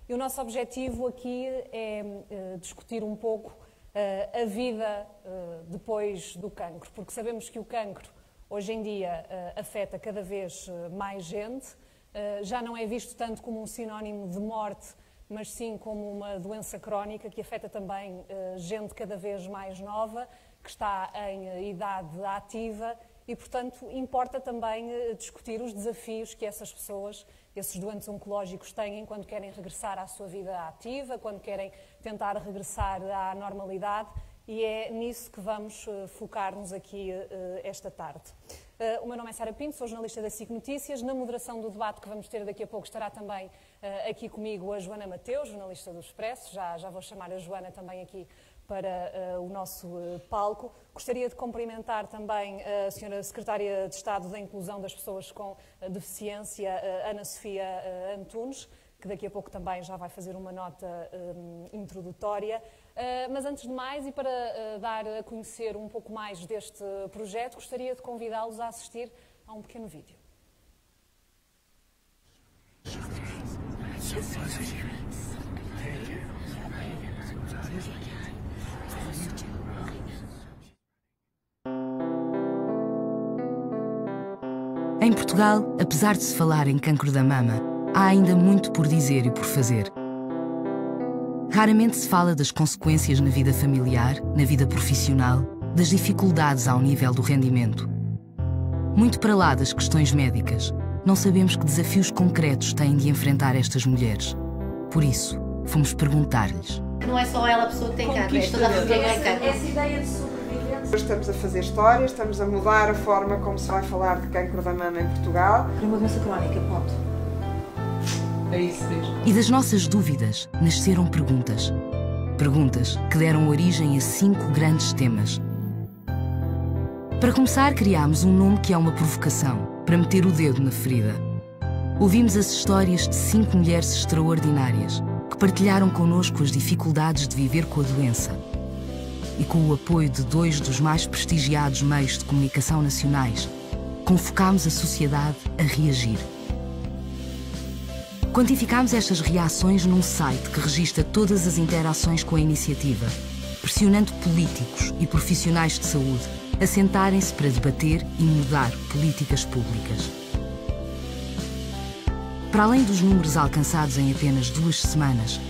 E o nosso objetivo aqui é discutir um pouco a vida depois do cancro, porque sabemos que o cancro hoje em dia afeta cada vez mais gente, já não é visto tanto como um sinónimo de morte, mas sim como uma doença crónica que afeta também gente cada vez mais nova, que está em idade ativa e, portanto, importa também discutir os desafios que essas pessoas, esses doentes oncológicos têm quando querem regressar à sua vida ativa, quando querem tentar regressar à normalidade, e é nisso que vamos focar-nos aqui esta tarde. O meu nome é Sara Pinto, sou jornalista da SIC Notícias. Na moderação do debate que vamos ter daqui a pouco estará também aqui comigo a Joana Mateus, jornalista do Expresso. Já vou chamar a Joana também aqui para o nosso palco. Gostaria de cumprimentar também a Sra. Secretária de Estado da Inclusão das Pessoas com Deficiência, Ana Sofia Antunes, que daqui a pouco também já vai fazer uma nota introdutória. Mas antes de mais, e para dar a conhecer um pouco mais deste projeto, gostaria de convidá-los a assistir a um pequeno vídeo. Em Portugal, apesar de se falar em cancro da mama, há ainda muito por dizer e por fazer. Raramente se fala das consequências na vida familiar, na vida profissional, das dificuldades ao nível do rendimento. Muito para lá das questões médicas, não sabemos que desafios concretos têm de enfrentar estas mulheres. Por isso, fomos perguntar-lhes. Não é só ela a pessoa que tem cancro, é toda a família que tem cancro. Essa ideia de sobrevivência. Estamos a fazer história, estamos a mudar a forma como se vai falar de cancro da mama em Portugal. É uma doença crónica, ponto. É isso mesmo. E das nossas dúvidas nasceram perguntas. Perguntas que deram origem a 5 grandes temas. Para começar, criámos um nome que é uma provocação, para meter o dedo na ferida. Ouvimos as histórias de 5 mulheres extraordinárias que partilharam connosco as dificuldades de viver com a doença. E com o apoio de 2 dos mais prestigiados meios de comunicação nacionais, convocámos a sociedade a reagir. Quantificámos estas reações num site que registra todas as interações com a iniciativa, pressionando políticos e profissionais de saúde a sentarem-se para debater e mudar políticas públicas. Para além dos números alcançados em apenas 2 semanas,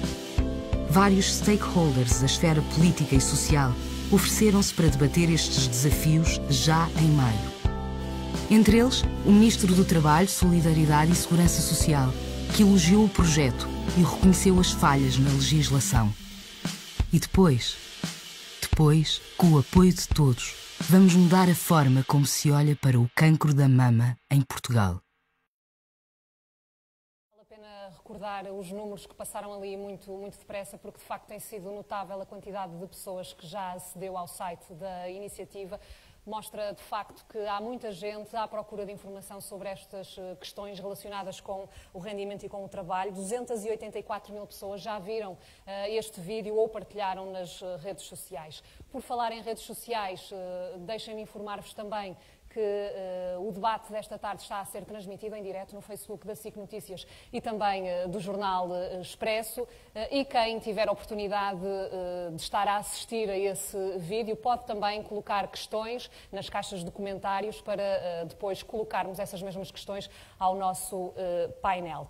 vários stakeholders da esfera política e social ofereceram-se para debater estes desafios já em maio. Entre eles, o Ministro do Trabalho, Solidariedade e Segurança Social, que elogiou o projeto e reconheceu as falhas na legislação. E depois, com o apoio de todos, vamos mudar a forma como se olha para o cancro da mama em Portugal. Vale a pena recordar os números que passaram ali muito depressa, porque de facto tem sido notável a quantidade de pessoas que já acedeu ao site da iniciativa. Mostra, de facto, que há muita gente à procura de informação sobre estas questões relacionadas com o rendimento e com o trabalho. 284 mil pessoas já viram este vídeo ou partilharam nas redes sociais. Por falar em redes sociais, deixem-me informar-vos também que o debate desta tarde está a ser transmitido em direto no Facebook da SIC Notícias e também do jornal Expresso, e quem tiver a oportunidade de estar a assistir a esse vídeo pode também colocar questões nas caixas de comentários para depois colocarmos essas mesmas questões ao nosso painel.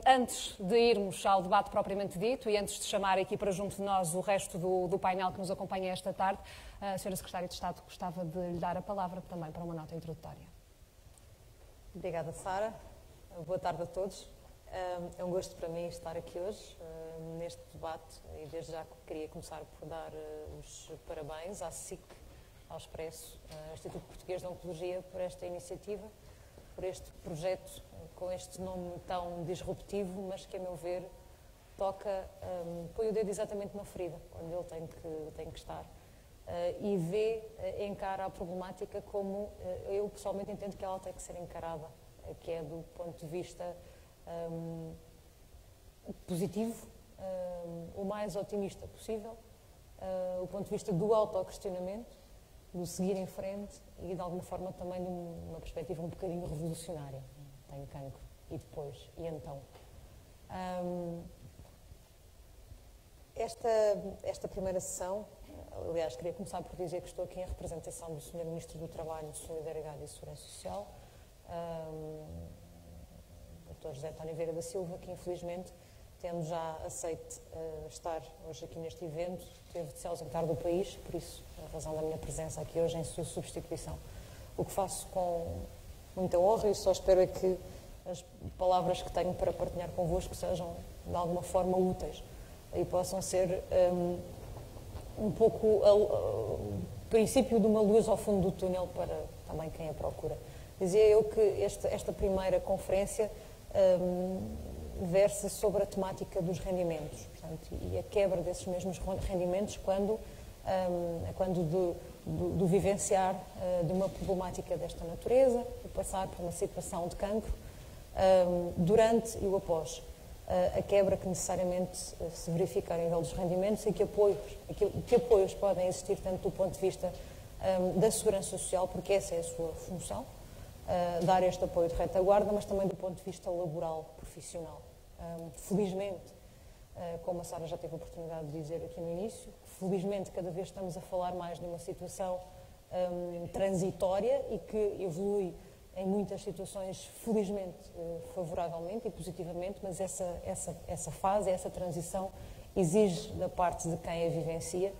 Antes de irmos ao debate propriamente dito e antes de chamar aqui para junto de nós o resto do painel que nos acompanha esta tarde, a Sra. Secretária de Estado gostava de lhe dar a palavra também para uma nota introdutória. Obrigada, Sara. Boa tarde a todos. É um gosto para mim estar aqui hoje, neste debate, e desde já queria começar por dar os parabéns à SIC, ao Expresso, ao Instituto Português de Oncologia, por esta iniciativa, por este projeto com este nome tão disruptivo, mas que, a meu ver, põe o dedo exatamente na ferida, onde ele tem que estar. E encara a problemática como eu pessoalmente entendo que ela tem que ser encarada, que é do ponto de vista positivo, o mais otimista possível, o ponto de vista do autoquestionamento, do seguir em frente e de alguma forma também de uma perspectiva um bocadinho revolucionária. Tenho cancro, e depois, e então? Esta primeira sessão, aliás, queria começar por dizer que estou aqui em representação do Sr. Ministro do Trabalho, Solidariedade e Segurança Social, Dr. José António Vieira da Silva, que infelizmente, tendo já aceito estar hoje aqui neste evento, teve de se ausentar do país, por isso, a razão da minha presença aqui hoje em sua substituição. O que faço com muita honra e só espero é que as palavras que tenho para partilhar convosco sejam, de alguma forma, úteis e possam ser um pouco o princípio de uma luz ao fundo do túnel para também quem a procura. Dizia eu que esta primeira conferência versa sobre a temática dos rendimentos, portanto, e a quebra desses mesmos rendimentos quando do vivenciar de uma problemática desta natureza, de passar por uma situação de cancro, durante e o após. A quebra que necessariamente se verifica a nível dos rendimentos e que apoios podem existir tanto do ponto de vista da segurança social, porque essa é a sua função, dar este apoio de retaguarda, mas também do ponto de vista laboral, profissional. Felizmente, como a Sara já teve a oportunidade de dizer aqui no início, felizmente cada vez estamos a falar mais de uma situação transitória e que evolui em muitas situações, felizmente, favoravelmente e positivamente, mas essa fase, essa transição exige da parte de quem a vivencia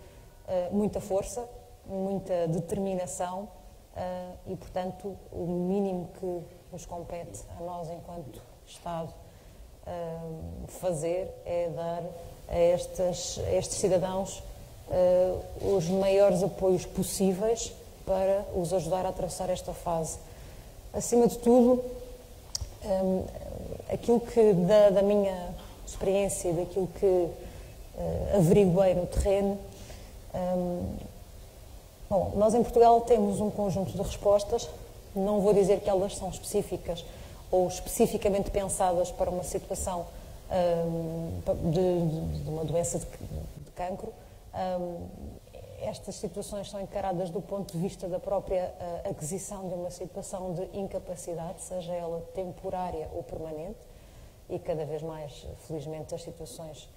muita força, muita determinação e, portanto, o mínimo que nos compete a nós, enquanto Estado, fazer é dar a estes cidadãos os maiores apoios possíveis para os ajudar a atravessar esta fase. Acima de tudo, aquilo que da minha experiência e daquilo que averiguei no terreno, bom, nós em Portugal temos um conjunto de respostas, não vou dizer que elas são específicas ou especificamente pensadas para uma situação de uma doença de cancro. Estas situações são encaradas do ponto de vista da própria aquisição de uma situação de incapacidade, seja ela temporária ou permanente, e cada vez mais, felizmente, as situações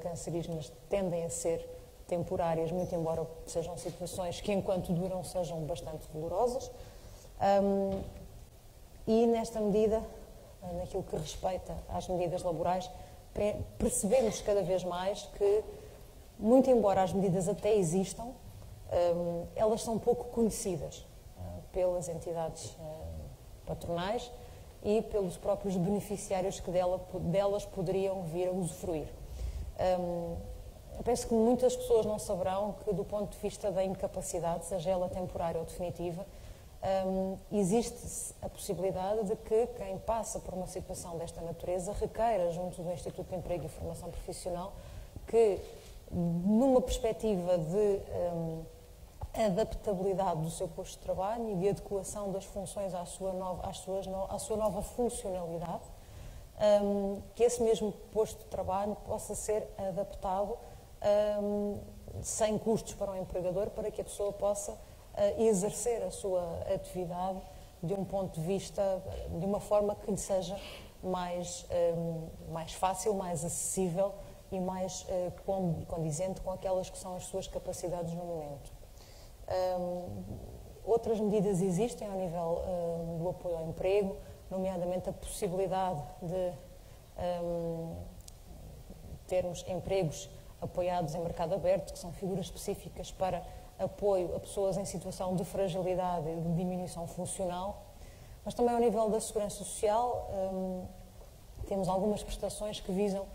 cancerígenas tendem a ser temporárias, muito embora sejam situações que, enquanto duram, sejam bastante dolorosas. E, nesta medida, naquilo que respeita às medidas laborais, percebemos cada vez mais que, muito embora as medidas até existam, elas são pouco conhecidas pelas entidades patronais e pelos próprios beneficiários que delas poderiam vir a usufruir. Eu penso que muitas pessoas não saberão que, do ponto de vista da incapacidade, seja ela temporária ou definitiva, existe a possibilidade de que quem passa por uma situação desta natureza requeira, junto do Instituto de Emprego e Formação Profissional, que, numa perspectiva de adaptabilidade do seu posto de trabalho e de adequação das funções à sua nova funcionalidade, que esse mesmo posto de trabalho possa ser adaptado sem custos para o empregador, para que a pessoa possa exercer a sua atividade de um ponto de vista, de uma forma que lhe seja mais fácil, mais acessível e mais condizente com aquelas que são as suas capacidades no momento. Outras medidas existem ao nível do apoio ao emprego, nomeadamente a possibilidade de termos empregos apoiados em mercado aberto, que são figuras específicas para apoio a pessoas em situação de fragilidade e de diminuição funcional, mas também ao nível da segurança social temos algumas prestações que visam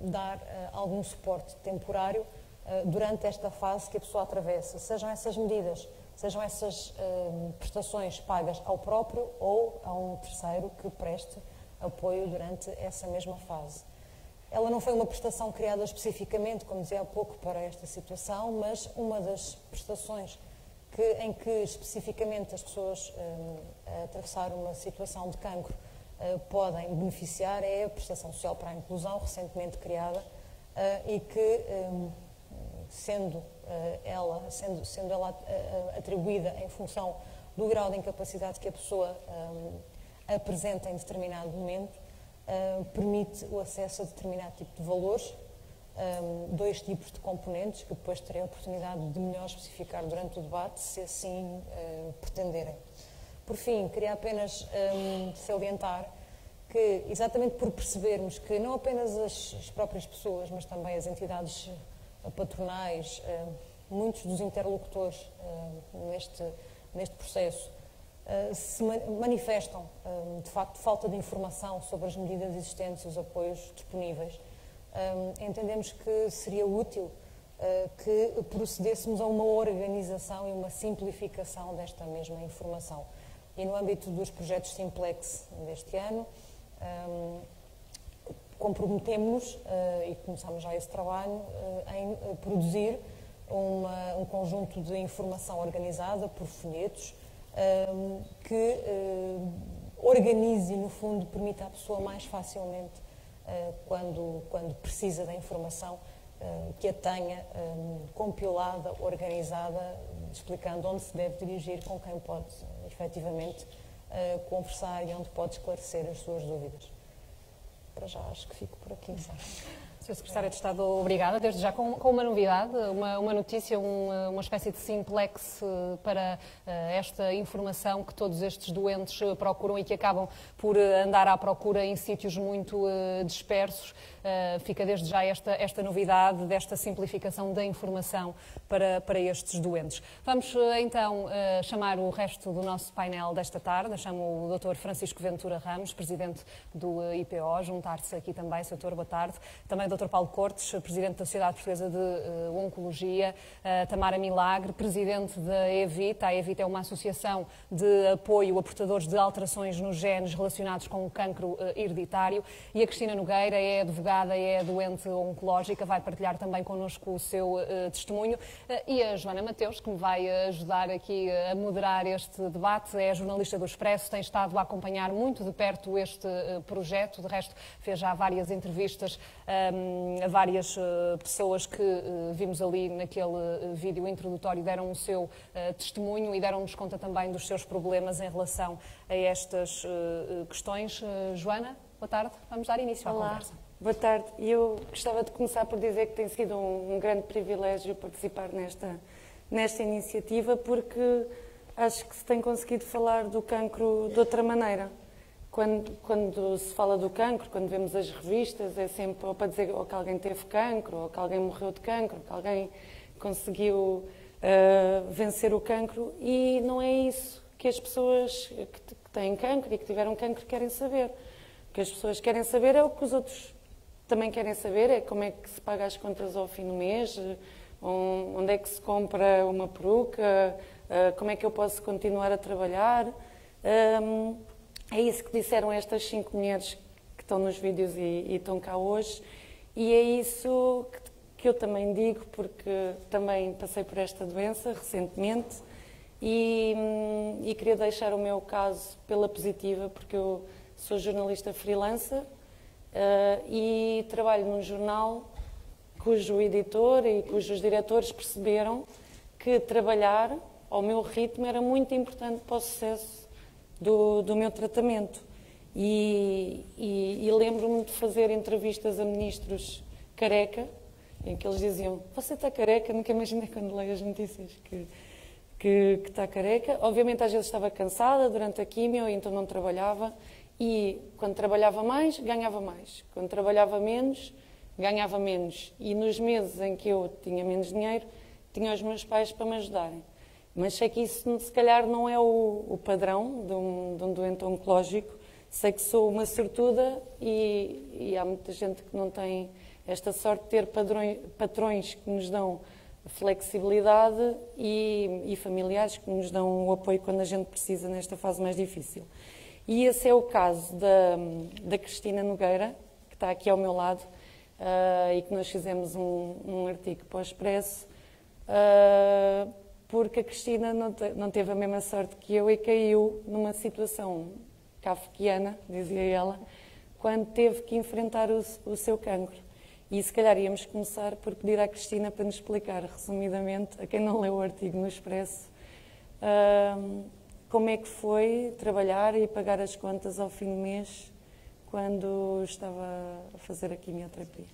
dar algum suporte temporário durante esta fase que a pessoa atravessa, sejam essas medidas, sejam essas prestações pagas ao próprio ou a um terceiro que preste apoio durante essa mesma fase. Ela não foi uma prestação criada especificamente, como dizia há pouco, para esta situação, mas uma das prestações em que especificamente as pessoas a atravessar uma situação de cancro podem beneficiar é a Prestação Social para a Inclusão, recentemente criada, e que, sendo ela atribuída em função do grau de incapacidade que a pessoa apresenta em determinado momento, permite o acesso a determinado tipo de valores dois tipos de componentes que depois terei a oportunidade de melhor especificar durante o debate, se assim pretenderem. Por fim, queria apenas salientar que, exatamente por percebermos que não apenas as próprias pessoas, mas também as entidades patronais, muitos dos interlocutores neste processo, se manifestam, de facto, falta de informação sobre as medidas existentes e os apoios disponíveis. Entendemos que seria útil que procedêssemos a uma organização e uma simplificação desta mesma informação. E no âmbito dos projetos Simplex deste ano, comprometemos-nos, e começamos já esse trabalho, em produzir um conjunto de informação organizada por folhetos que organize e, no fundo, permita à pessoa mais facilmente, quando precisa da informação, que a tenha compilada, organizada, explicando onde se deve dirigir, com quem pode, efetivamente, conversar e onde pode esclarecer as suas dúvidas. Para já, acho que fico por aqui. Sr. Secretário de Estado, obrigada. Desde já com uma novidade, uma notícia, uma espécie de simplex para esta informação que todos estes doentes procuram e que acabam por andar à procura em sítios muito dispersos. Fica desde já esta novidade desta simplificação da informação para estes doentes. Vamos então chamar o resto do nosso painel desta tarde. Chamo o Dr. Francisco Ventura Ramos, Presidente do IPO, juntar-se aqui também. Sr. Doutor, boa tarde. Também o Dr. Paulo Cortes, Presidente da Sociedade Portuguesa de Oncologia, Tamara Milagre, Presidente da EVIT. A EVIT é uma associação de apoio a portadores de alterações nos genes relacionados com o cancro hereditário, e a Cristina Nogueira é advogada e é doente oncológica, vai partilhar também connosco o seu testemunho, e a Joana Mateus, que me vai ajudar aqui a moderar este debate, é jornalista do Expresso, tem estado a acompanhar muito de perto este projeto, de resto fez já várias entrevistas a várias pessoas que vimos ali naquele vídeo introdutório, deram o seu testemunho e deram-nos conta também dos seus problemas em relação a estas questões. Joana, boa tarde, vamos dar início à conversa. Boa tarde. Eu gostava de começar por dizer que tem sido um grande privilégio participar nesta iniciativa, porque acho que se tem conseguido falar do cancro de outra maneira. Quando se fala do cancro, quando vemos as revistas, é sempre ou para dizer ou que alguém teve cancro, ou que alguém morreu de cancro, ou que alguém conseguiu vencer o cancro, e não é isso que as pessoas que têm cancro e que tiveram cancro querem saber. O que as pessoas querem saber é o que os outros também querem saber, é como é que se paga as contas ao fim do mês, onde é que se compra uma peruca, como é que eu posso continuar a trabalhar. É isso que disseram estas 5 mulheres que estão nos vídeos e estão cá hoje, e é isso que eu também digo, porque também passei por esta doença recentemente e queria deixar o meu caso pela positiva, porque eu sou jornalista freelancer e trabalho num jornal cujo editor e cujos diretores perceberam que trabalhar ao meu ritmo era muito importante para o sucesso do meu tratamento. E lembro-me de fazer entrevistas a ministros careca, em que eles diziam: você está careca? Nunca imaginei quando leio as notícias que está careca. Obviamente às vezes estava cansada durante a quimio, então não trabalhava, e quando trabalhava mais, ganhava mais. Quando trabalhava menos, ganhava menos. E nos meses em que eu tinha menos dinheiro, tinha os meus pais para me ajudarem. Mas sei que isso, se calhar, não é o padrão de um doente oncológico. Sei que sou uma sortuda e há muita gente que não tem esta sorte de ter patrões que nos dão flexibilidade e familiares que nos dão o apoio quando a gente precisa nesta fase mais difícil. E esse é o caso da Cristina Nogueira, que está aqui ao meu lado, e que nós fizemos um artigo para o Expresso, porque a Cristina não teve a mesma sorte que eu e caiu numa situação kafkiana, dizia ela, quando teve que enfrentar o seu cancro. E se calhar íamos começar por pedir à Cristina para nos explicar, resumidamente, a quem não leu o artigo no Expresso, como é que foi trabalhar e pagar as contas ao fim do mês quando estava a fazer a quimioterapia.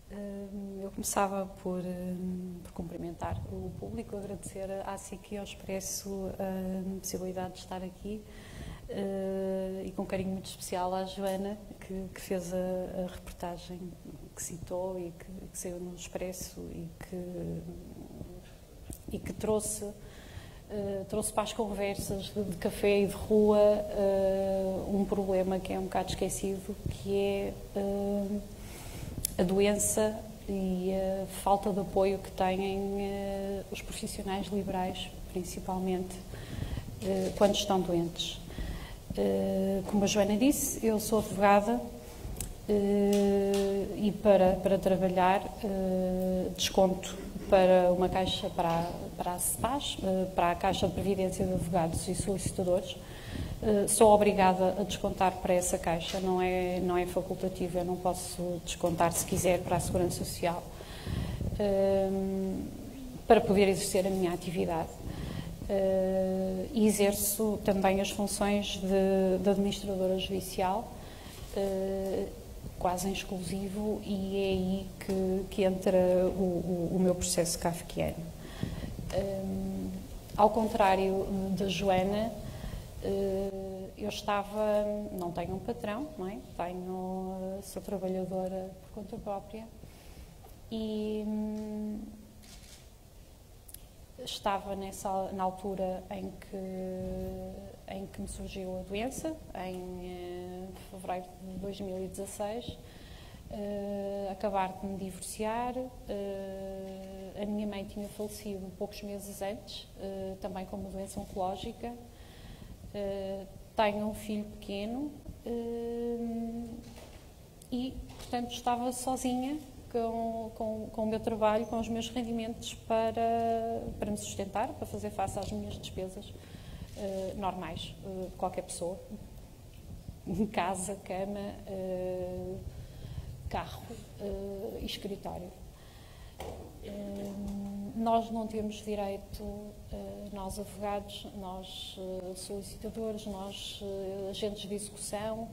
Eu começava por cumprimentar o público, agradecer à SIC e ao Expresso a possibilidade de estar aqui e com um carinho muito especial à Joana, que fez a reportagem que citou e que saiu no Expresso e que trouxe para as conversas de café e de rua um problema que é um bocado esquecido, que é a doença e a falta de apoio que têm os profissionais liberais, principalmente quando estão doentes. Como a Joana disse, eu sou advogada e para trabalhar desconto para uma caixa, para a CEPAS, para a Caixa de Previdência de Advogados e Solicitadores. Sou obrigada a descontar para essa caixa, não é facultativo, eu não posso descontar, se quiser, para a Segurança Social, para poder exercer a minha atividade. E exerço também as funções de administradora judicial, quase em exclusivo, e é aí que entra o meu processo kafkiano. Ao contrário da Joana, eu não tenho um patrão, não é? Sou trabalhadora por conta própria e estava na altura em que me surgiu a doença, em fevereiro de 2016, acabar de me divorciar. A minha mãe tinha falecido poucos meses antes, também com uma doença oncológica. Tenho um filho pequeno e, portanto, estava sozinha com o meu trabalho, com os meus rendimentos para me sustentar, para fazer face às minhas despesas normais de qualquer pessoa. Casa, cama, carro e escritório. Nós não temos direito, nós advogados, nós solicitadores, nós agentes de execução,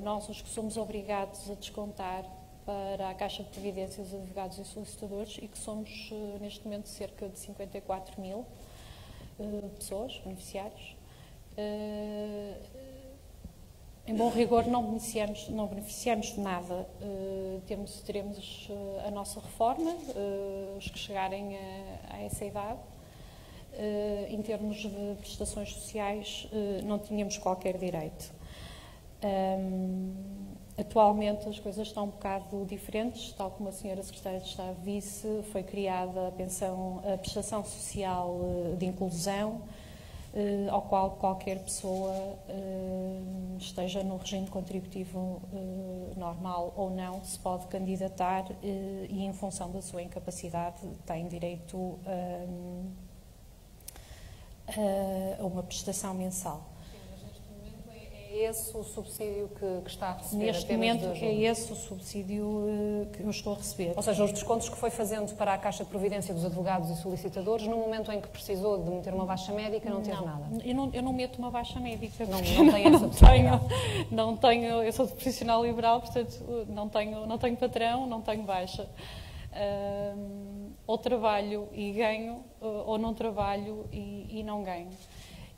nós os que somos obrigados a descontar para a Caixa de Previdência dos Advogados e Solicitadores, e que somos neste momento cerca de 54 mil pessoas, beneficiários. Em bom rigor, não beneficiamos de nada. Teremos a nossa reforma, os que chegarem a essa idade. Em termos de prestações sociais, não tínhamos qualquer direito. Atualmente as coisas estão um bocado diferentes, tal como a senhora Secretária de Estado disse, foi criada a prestação social de inclusão, ao qual qualquer pessoa esteja no regime contributivo normal ou não se pode candidatar e, em função da sua incapacidade, tem direito a uma prestação mensal. É esse o subsídio que está a receber? Neste momento é esse o subsídio que eu estou a receber. Ou seja, os descontos que foi fazendo para a Caixa de Previdência dos Advogados e Solicitadores, no momento em que precisou de meter uma baixa médica, não teve nada? Eu não meto uma baixa médica. Não tem essa possibilidade? Não tenho, eu sou de profissional liberal, portanto não tenho patrão, não tenho baixa. Ou trabalho e ganho, ou não trabalho e não ganho.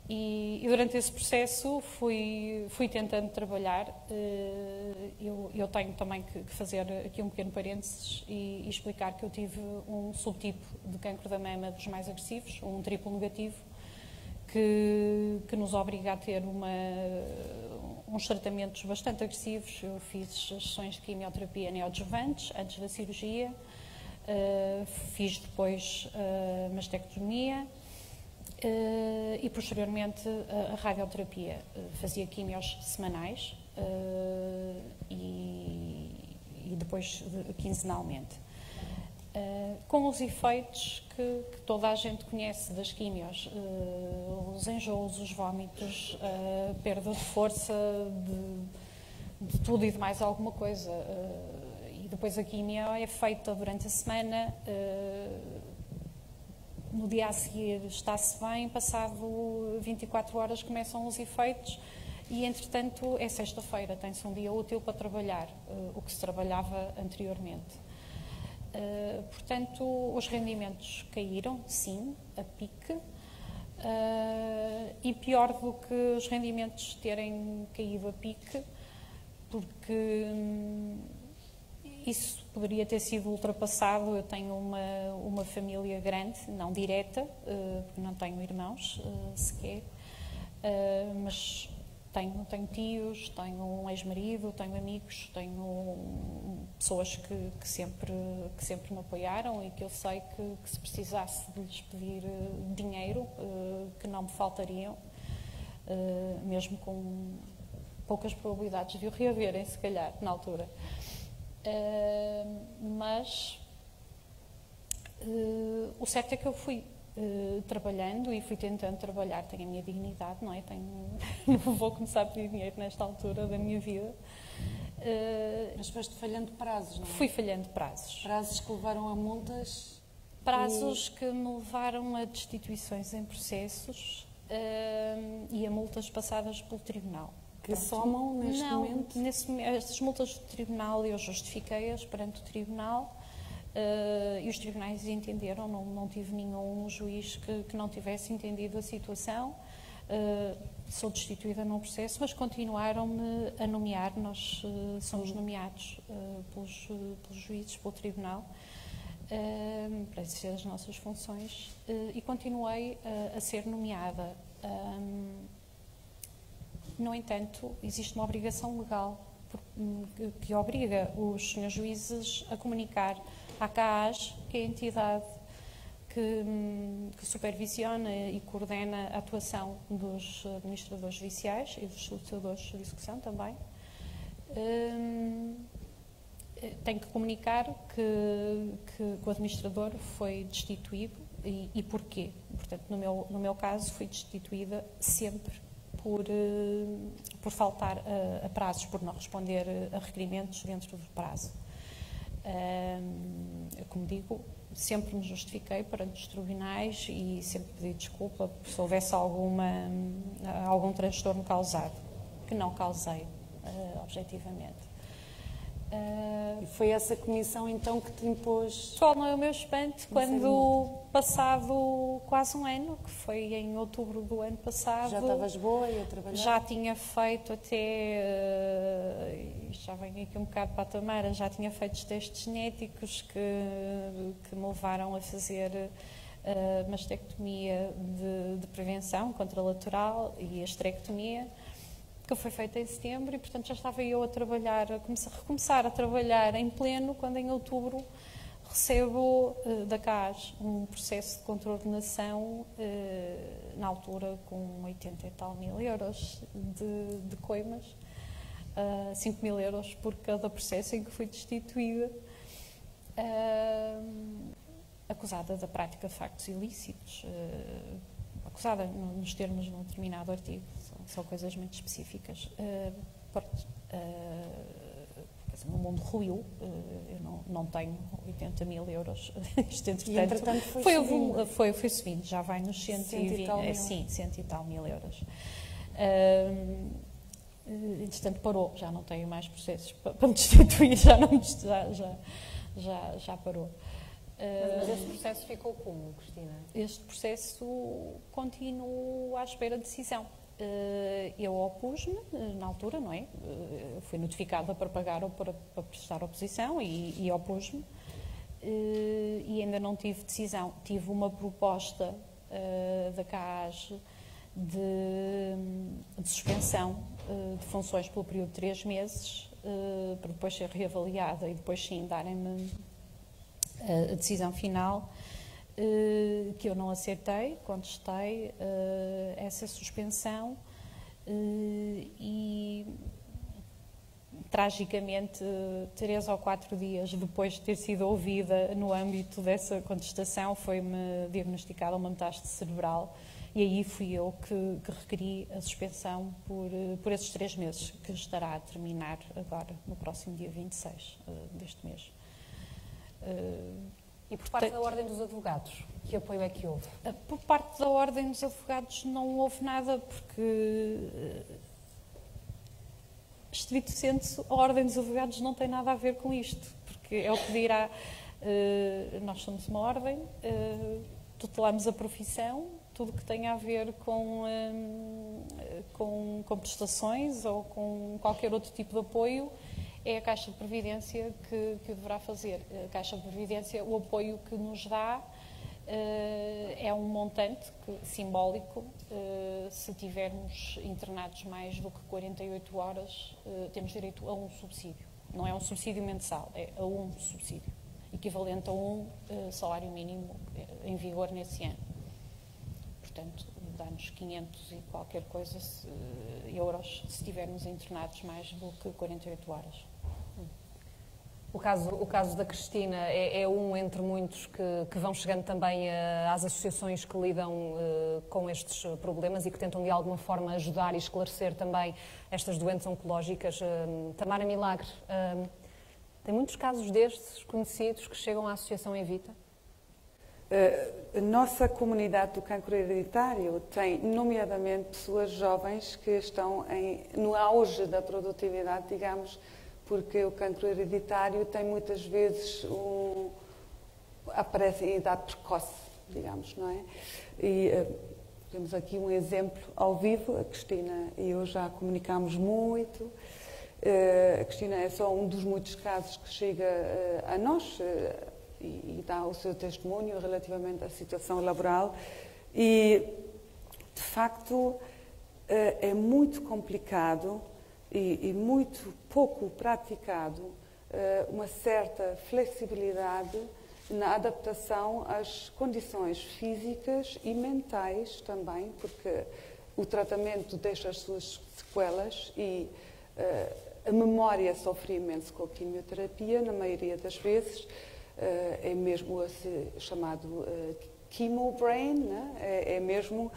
E durante esse processo fui tentando trabalhar. Eu tenho também que fazer aqui um pequeno parênteses e explicar que eu tive um subtipo de cancro da mama dos mais agressivos, um triplo negativo, que nos obriga a ter uns tratamentos bastante agressivos. Eu fiz as sessões de quimioterapia neoadjuvantes antes da cirurgia, fiz depois a mastectomia, e posteriormente a radioterapia. Fazia quimios semanais e depois quinzenalmente. Com os efeitos que toda a gente conhece das quimios, os enjoos, os vómitos, a perda de força, de tudo e de mais alguma coisa. E depois a quimio é feita durante a semana. No dia a seguir está-se bem, passado 24 horas começam os efeitos e, entretanto, é sexta-feira, tem-se um dia útil para trabalhar, o que se trabalhava anteriormente. Portanto, os rendimentos caíram, sim, a pique, e pior do que os rendimentos terem caído a pique, porque isso poderia ter sido ultrapassado. Eu tenho uma família grande, não direta, porque não tenho irmãos sequer, mas tenho tios, tenho um ex-marido, tenho amigos, tenho pessoas que sempre me apoiaram e que eu sei que se precisasse de lhes pedir dinheiro, que não me faltariam, mesmo com poucas probabilidades de o reaverem, se calhar, na altura. Mas o certo é que eu fui trabalhando e fui tentando trabalhar. Tenho a minha dignidade, não é? Não vou começar a pedir dinheiro nesta altura da minha vida. Mas foste falhando prazos, não é? Fui falhando prazos. Prazos que levaram a multas? Prazos que me levaram a destituições em processos e a multas passadas pelo tribunal. Que somam neste momento? Estas multas do tribunal eu justifiquei-as perante o tribunal e os tribunais entenderam, não tive nenhum juiz que não tivesse entendido a situação. Sou destituída num processo, mas continuaram-me a nomear. Nós somos nomeados pelos juízes, pelo tribunal, para exercer as nossas funções, e continuei a ser nomeada. No entanto, existe uma obrigação legal que obriga os senhores juízes a comunicar à CAAS, que é a entidade que supervisiona e coordena a atuação dos administradores judiciais e dos solicitadores de execução também. Tem que comunicar que o administrador foi destituído e porquê. Portanto, no meu caso, fui destituída sempre por faltar a prazos, por não responder a requerimentos dentro do prazo. Como digo, sempre me justifiquei perante os tribunais e sempre pedi desculpa se houvesse algum transtorno causado, que não causei, objetivamente. E foi essa comissão então que te impôs? Qual não é o meu espanto quando, passado quase um ano, que foi em outubro do ano passado... Já estavas boa e a trabalhar? Já tinha feito até, já venho aqui um bocado para a Tamara, já tinha feito os testes genéticos que me levaram a fazer a mastectomia de prevenção contralateral e a esterectomia, que foi feita em setembro, e portanto já estava eu a trabalhar, a recomeçar a trabalhar em pleno, quando em outubro recebo da CAAS um processo de contraordenação, na altura com 80 e tal mil euros de coimas, 5 mil euros por cada processo em que fui destituída, acusada da prática de factos ilícitos, acusada nos termos de um determinado artigo. São coisas muito específicas. O mundo ruiu, eu não tenho 80 mil euros. Isto, entretanto, foi subindo, já vai nos 120, sim, 100 e tal mil euros. Entretanto, parou, já não tenho mais processos para me destituir, já parou. Mas esse processo ficou como, Cristina? Este processo continua à espera de decisão. Eu opus-me na altura, não é? Fui notificada para pagar ou para prestar oposição e opus-me, e ainda não tive decisão. Tive uma proposta da CAAS de suspensão de funções pelo período de 3 meses, para depois ser reavaliada e depois sim darem-me a decisão final, que eu não aceitei, contestei essa suspensão e tragicamente 3 ou 4 dias depois de ter sido ouvida no âmbito dessa contestação foi-me diagnosticada uma metástase cerebral e aí fui eu que requeri a suspensão por esses 3 meses, que estará a terminar agora no próximo dia 26 deste mês. E por parte da Ordem dos Advogados, que apoio é que houve? Por parte da Ordem dos Advogados não houve nada, porque estrito senso, a Ordem dos Advogados não tem nada a ver com isto, porque é o que dirá, nós somos uma ordem, tutelamos a profissão, tudo que tenha a ver com prestações ou com qualquer outro tipo de apoio, é a Caixa de Previdência que o deverá fazer. A Caixa de Previdência, o apoio que nos dá é um montante simbólico. Se tivermos internados mais do que 48 horas, temos direito a um subsídio. Não é um subsídio mensal, é a um subsídio, equivalente a um salário mínimo em vigor nesse ano. Portanto, dá-nos 500 e qualquer coisa euros se estivermos internados mais do que 48 horas. O caso da Cristina é um entre muitos que vão chegando também às associações que lidam com estes problemas e que tentam de alguma forma ajudar e esclarecer também estas doenças oncológicas. Tamara Milagre, tem muitos casos destes conhecidos que chegam à Associação Evita? A nossa comunidade do cancro hereditário tem, nomeadamente, pessoas jovens que estão no auge da produtividade, digamos, porque o cancro hereditário tem muitas vezes aparece em idade precoce, digamos, não é? E temos aqui um exemplo ao vivo, a Cristina e eu já comunicamos muito. A Cristina é só um dos muitos casos que chega a nós e dá o seu testemunho relativamente à situação laboral e, de facto, é muito complicado e muito pouco praticado uma certa flexibilidade na adaptação às condições físicas e mentais também, porque o tratamento deixa as suas sequelas e a memória sofre imenso com a quimioterapia, na maioria das vezes. É mesmo chamado chemo brain, né? É mesmo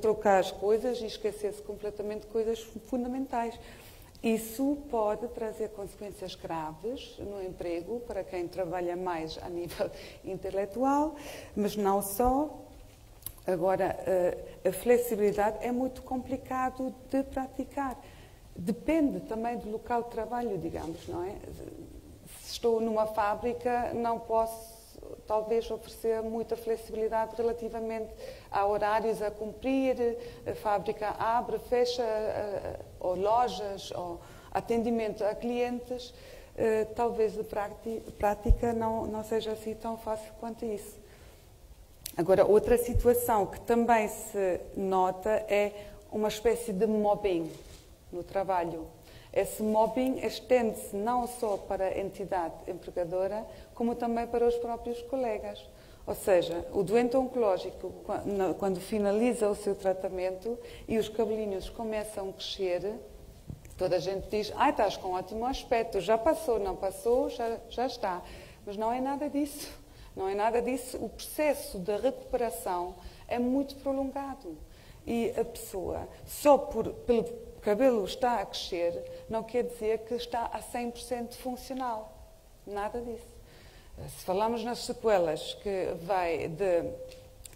trocar as coisas e esquecer-se completamente de coisas fundamentais. Isso pode trazer consequências graves no emprego para quem trabalha mais a nível intelectual, mas não só. Agora, a flexibilidade é muito complicado de praticar. Depende também do local de trabalho, digamos, não é? Se estou numa fábrica, não posso, talvez, oferecer muita flexibilidade relativamente a horários a cumprir, a fábrica abre, fecha, ou lojas, ou atendimento a clientes. Talvez a prática não seja assim tão fácil quanto isso. Agora, outra situação que também se nota é uma espécie de mobbing no trabalho. Esse mobbing estende-se não só para a entidade empregadora, como também para os próprios colegas. Ou seja, o doente oncológico, quando finaliza o seu tratamento e os cabelinhos começam a crescer, toda a gente diz: estás com um ótimo aspecto, já passou, não passou, já está. Mas não é nada disso. Não é nada disso. O processo de recuperação é muito prolongado. E a pessoa, só pelo cabelo está a crescer, não quer dizer que está a 100% funcional. Nada disso. Se falamos nas sequelas, que vai de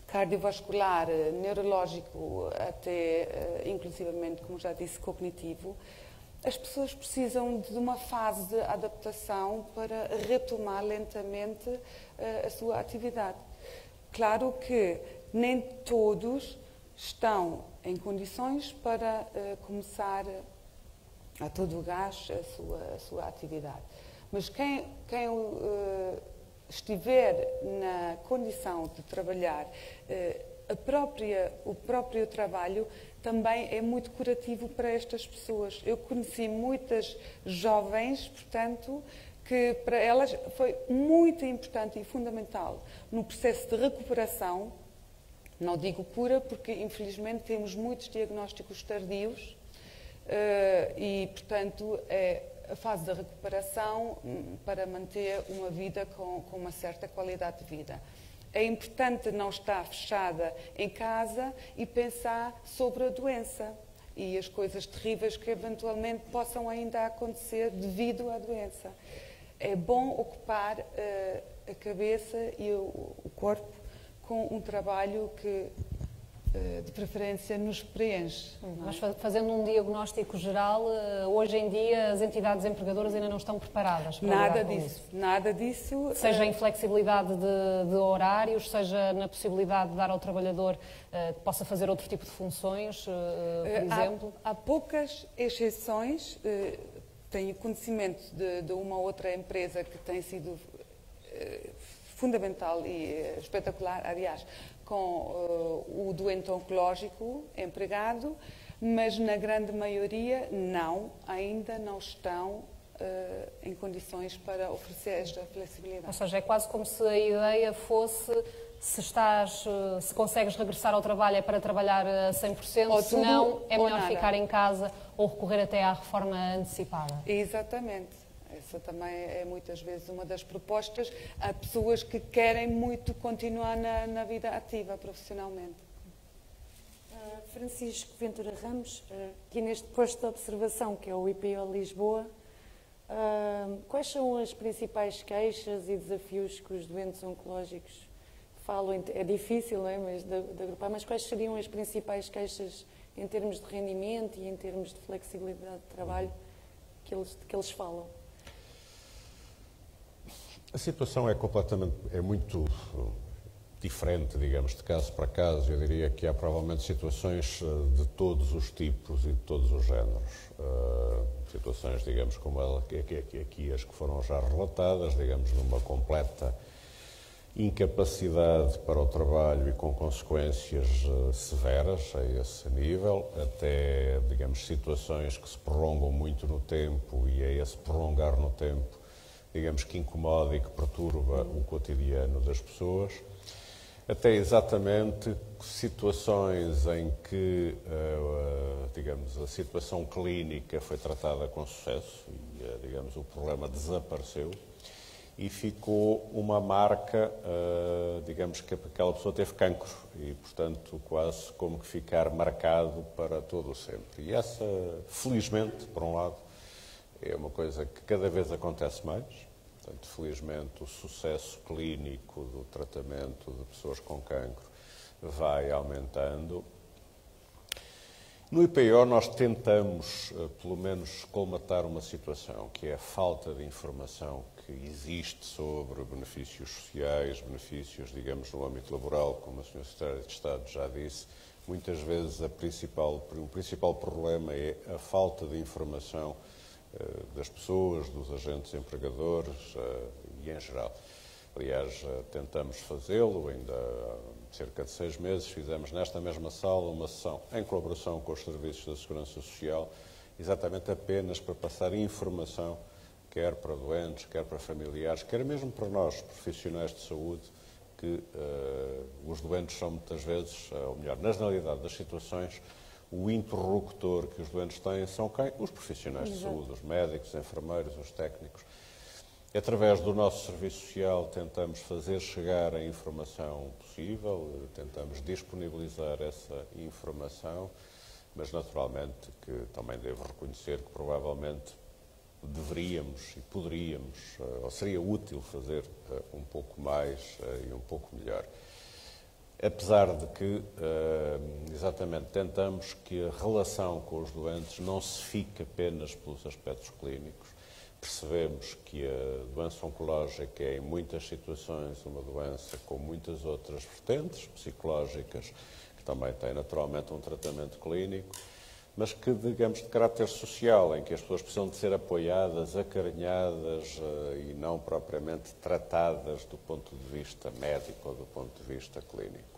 cardiovascular, neurológico, até, inclusivamente, como já disse, cognitivo, as pessoas precisam de uma fase de adaptação para retomar lentamente a sua atividade. Claro que nem todos estão em condições para começar a todo o gás a sua atividade. Mas quem estiver na condição de trabalhar, o próprio trabalho também é muito curativo para estas pessoas. Eu conheci muitas jovens, portanto, que para elas foi muito importante e fundamental no processo de recuperação. Não digo cura, porque infelizmente temos muitos diagnósticos tardios e, portanto, é a fase da recuperação para manter uma vida com uma certa qualidade de vida. É importante não estar fechada em casa e pensar sobre a doença e as coisas terríveis que eventualmente possam ainda acontecer devido à doença. É bom ocupar a cabeça e o corpo com um trabalho que de preferência nos preenche. Mas fazendo um diagnóstico geral, hoje em dia as entidades empregadoras ainda não estão preparadas para lidar com isso. Nada disso. Seja em flexibilidade de horários, seja na possibilidade de dar ao trabalhador que possa fazer outro tipo de funções, por exemplo. Há poucas exceções. Tenho conhecimento de uma outra empresa que tem sido fundamental e espetacular, aliás, com o doente oncológico empregado, mas na grande maioria ainda não estão em condições para oferecer esta flexibilidade. Ou seja, é quase como se a ideia fosse, se consegues regressar ao trabalho é para trabalhar a 100%, se não é melhor ficar em casa ou recorrer até à reforma antecipada. Exatamente. Essa também é muitas vezes uma das propostas a pessoas que querem muito continuar na vida ativa profissionalmente. Francisco Ventura Ramos, aqui neste posto de observação, que é o IPO Lisboa, quais são as principais queixas e desafios que os doentes oncológicos falam? É difícil, não é? Mas de agrupar, mas quais seriam as principais queixas em termos de rendimento e em termos de flexibilidade de trabalho que eles falam? A situação é muito diferente, digamos, de caso para caso. Eu diria que há provavelmente situações de todos os tipos e de todos os géneros. Situações, digamos, como aqui as que foram já relatadas, digamos, numa completa incapacidade para o trabalho e com consequências severas a esse nível, até, digamos, situações que se prolongam muito no tempo e é esse prolongar no tempo, digamos, que incomoda e que perturba o cotidiano das pessoas, até exatamente situações em que, digamos, a situação clínica foi tratada com sucesso e, digamos, o problema desapareceu e ficou uma marca, digamos, que aquela pessoa teve cancro e, portanto, quase como que ficar marcado para todo o sempre. E essa, felizmente, por um lado, é uma coisa que cada vez acontece mais. Portanto, felizmente, o sucesso clínico do tratamento de pessoas com cancro vai aumentando. No IPO nós tentamos, pelo menos, colmatar uma situação, que é a falta de informação que existe sobre benefícios sociais, benefícios, digamos, no âmbito laboral, como a Sra. Secretária de Estado já disse. Muitas vezes o principal problema é a falta de informação das pessoas, dos agentes empregadores e em geral. Aliás, tentamos fazê-lo, ainda há cerca de 6 meses, fizemos nesta mesma sala uma sessão em colaboração com os serviços da Segurança Social, exatamente apenas para passar informação, quer para doentes, quer para familiares, quer mesmo para nós, profissionais de saúde, que os doentes são muitas vezes, ou melhor, na generalidade das situações, o interlocutor que os doentes têm são quem? Os profissionais de saúde, os médicos, os enfermeiros, os técnicos. Através do nosso serviço social tentamos fazer chegar a informação possível, tentamos disponibilizar essa informação, mas naturalmente que também devo reconhecer que provavelmente deveríamos e poderíamos, ou seria útil fazer um pouco mais e um pouco melhor. Apesar de que, exatamente, tentamos que a relação com os doentes não se fique apenas pelos aspectos clínicos. Percebemos que a doença oncológica é, em muitas situações, uma doença com muitas outras vertentes psicológicas, que também tem, naturalmente, um tratamento clínico, mas que, digamos, de caráter social, em que as pessoas precisam de ser apoiadas, acarinhadas e não propriamente tratadas do ponto de vista médico ou do ponto de vista clínico.